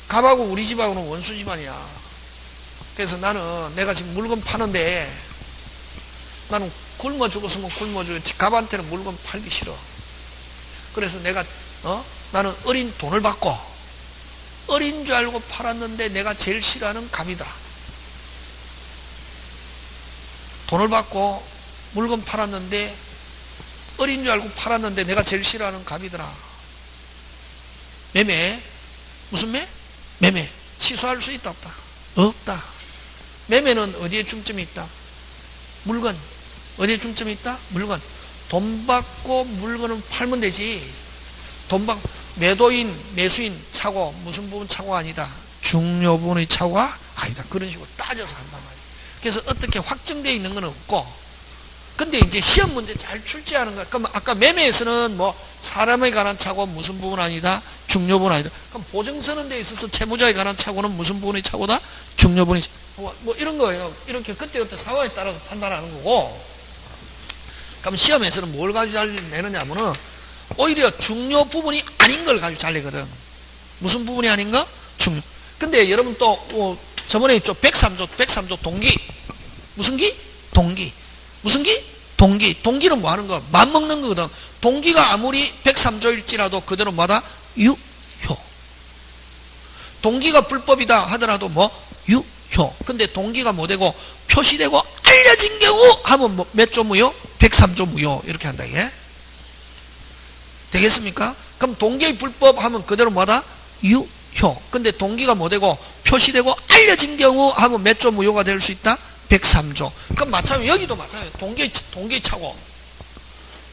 Speaker 1: 갑하고 우리 집하고는 원수 집안이야. 그래서 나는 내가 지금 물건 파는데 나는 굶어 죽었으면 굶어 죽었지 갑한테는 물건 팔기 싫어. 그래서 내가 나는 어린 돈을 받고 어린 줄 알고 팔았는데 내가 제일 싫어하는 갑이다. 돈을 받고 물건 팔았는데 어린 줄 알고 팔았는데 내가 제일 싫어하는 갑이더라. 매매. 무슨 매? 매매. 취소할 수 있다 없다? 없다. 매매는 어디에 중점이 있다? 물건. 어디에 중점이 있다? 물건. 돈 받고 물건은 팔면 되지. 돈 받고 매도인, 매수인 착오 무슨 부분 착오가 아니다. 중요 부분의 착오가 아니다. 그런 식으로 따져서 한단 말이야. 그래서 어떻게 확정되어 있는 건 없고, 근데 이제 시험 문제 잘 출제하는 거야. 그럼 아까 매매에서는 뭐 사람에 관한 착오 무슨 부분 아니다? 중요 부분 아니다. 그럼 보증 서는 데 있어서 채무자에 관한 착오는 무슨 부분의 착오다? 중요 부분이 뭐 이런 거예요. 이렇게 그때그때 상황에 따라서 판단하는 거고. 그럼 시험에서는 뭘 가지고 잘 내느냐면은 오히려 중요 부분이 아닌 걸 가지고 잘 내거든. 무슨 부분이 아닌가? 중요. 근데 여러분 또 저번에 있죠. 103조 동기. 무슨 기? 동기. 무슨 기? 동기. 동기는 뭐 하는 거? 맘먹는 거거든. 동기가 아무리 103조일지라도 그대로 뭐다? 유효. 동기가 불법이다 하더라도 뭐? 유효. 근데 동기가 뭐 되고 표시되고 알려진 경우 하면 뭐 몇 조 무효? 103조 무효. 이렇게 한다 이게. 되겠습니까? 그럼 동기의 불법 하면 그대로 뭐다? 유효. 근데 동기가 뭐 되고 표시되고 알려진 경우 하면 몇 조 무효가 될 수 있다? 103조. 그럼 마찬가지 여기도 마찬가지. 동기의 착오.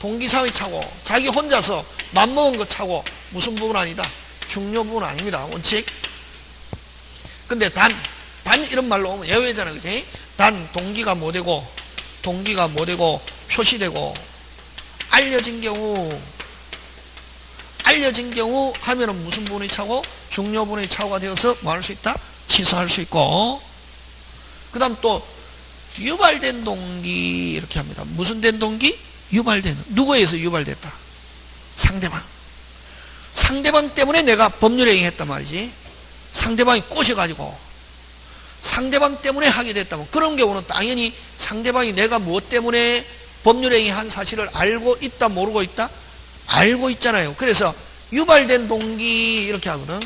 Speaker 1: 동기상의 착오. 자기 혼자서 맘먹은 거 착오. 무슨 부분 아니다? 중요 부분 아닙니다. 원칙. 근데 단 이런 말로 오면 예외잖아. 그지? 단 동기가 뭐 되고 표시되고 알려진 경우 하면은 무슨 부분의 착오? 중요 부분의 착오가 되어서 뭐 할 수 있다? 취소할 수 있고. 그 다음 또 유발된 동기 이렇게 합니다. 무슨 된 동기? 유발된. 누구에 의해서 유발됐다? 상대방 때문에 내가 법률행위 했단 말이지. 상대방이 꼬셔가지고 상대방 때문에 하게 됐다면 그런 경우는 당연히 상대방이 내가 무엇 때문에 법률행위 한 사실을 알고 있다 모르고 있다? 알고 있잖아요. 그래서 유발된 동기 이렇게 하거든.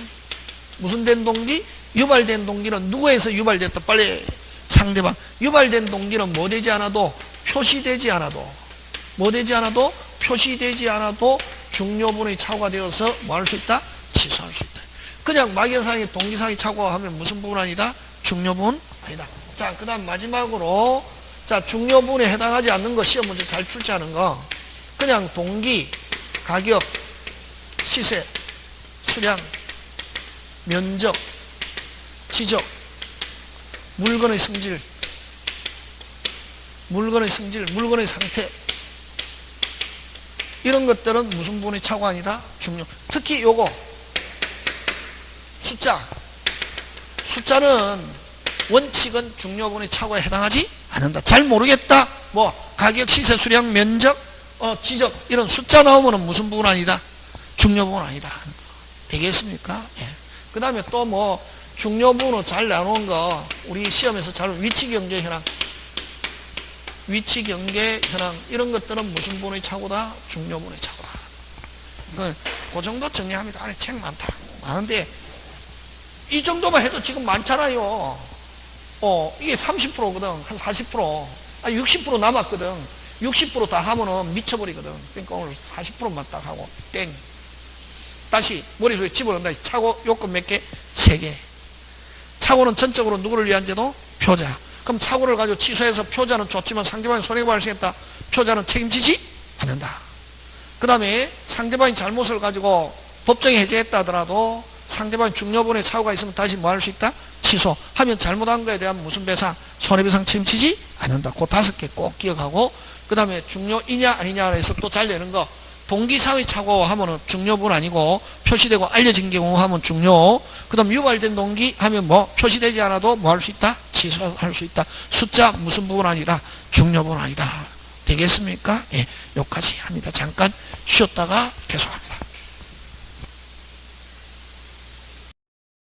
Speaker 1: 무슨 된 동기? 유발된 동기는 누구에서 유발됐다? 빨리 상대방. 유발된 동기는 뭐 되지 않아도 표시되지 않아도 중요분의 착오가 되어서 뭐 할 수 있다? 취소할 수 있다. 그냥 막연상의 동기상의 착오하면 무슨 부분 아니다? 중요분 아니다. 자, 그 다음 마지막으로 자, 중요분에 해당하지 않는 거 시험 문제 잘 출제하는 거 그냥 동기, 가격, 시세, 수량, 면적, 지적, 물건의 성질, 물건의 상태, 이런 것들은 무슨 부분의 착오가 아니다? 중요. 특히 요거 숫자는 원칙은 중요 부분의 착오에 해당하지 않는다. 잘 모르겠다. 뭐 가격, 시세, 수량, 면적, 지적 이런 숫자 나오면은 무슨 부분 아니다? 중요 부분 아니다. 되겠습니까? 예. 그 다음에 또 뭐 중요 부분으로 잘 나눈 거 우리 시험에서 잘 위치 경계 현황 이런 것들은 무슨 부분의 착오다? 중요 부분의 착오다. 그 정도 정리합니다. 안에 책 많은데 이 정도만 해도 지금 많잖아요. 이게 30%거든. 한 40%, 60% 남았거든. 60% 다 하면은 미쳐버리거든. 그러니까 오늘 40%만 딱 하고 땡. 다시 머릿속에 집어넣는다. 착오 요건 몇 개? 3개. 착오는 전적으로 누구를 위한 제도? 표자. 그럼 착오를 가지고 취소해서 표자는 좋지만 상대방이 손해가 발생했다. 표자는 책임지지 않는다. 그 다음에 상대방이 잘못을 가지고 법정에 해제했다 하더라도 상대방이 중요분의 착오가 있으면 다시 뭐 할 수 있다? 취소하면 잘못한 거에 대한 무슨 배상? 손해배상 책임지지 않는다. 그 5개 꼭 기억하고 그 다음에 중요이냐 아니냐에 서 또 잘 내는 거 동기사의 착오 하면은 중요분 아니고 표시되고 알려진 경우 하면 중요. 그 다음 유발된 동기 하면 뭐 표시되지 않아도 뭐 할 수 있다? 취소할 수 있다. 숫자 무슨 부분 아니다? 중요 부분 아니다. 되겠습니까? 예, 여기까지 합니다. 잠깐 쉬었다가 계속합니다.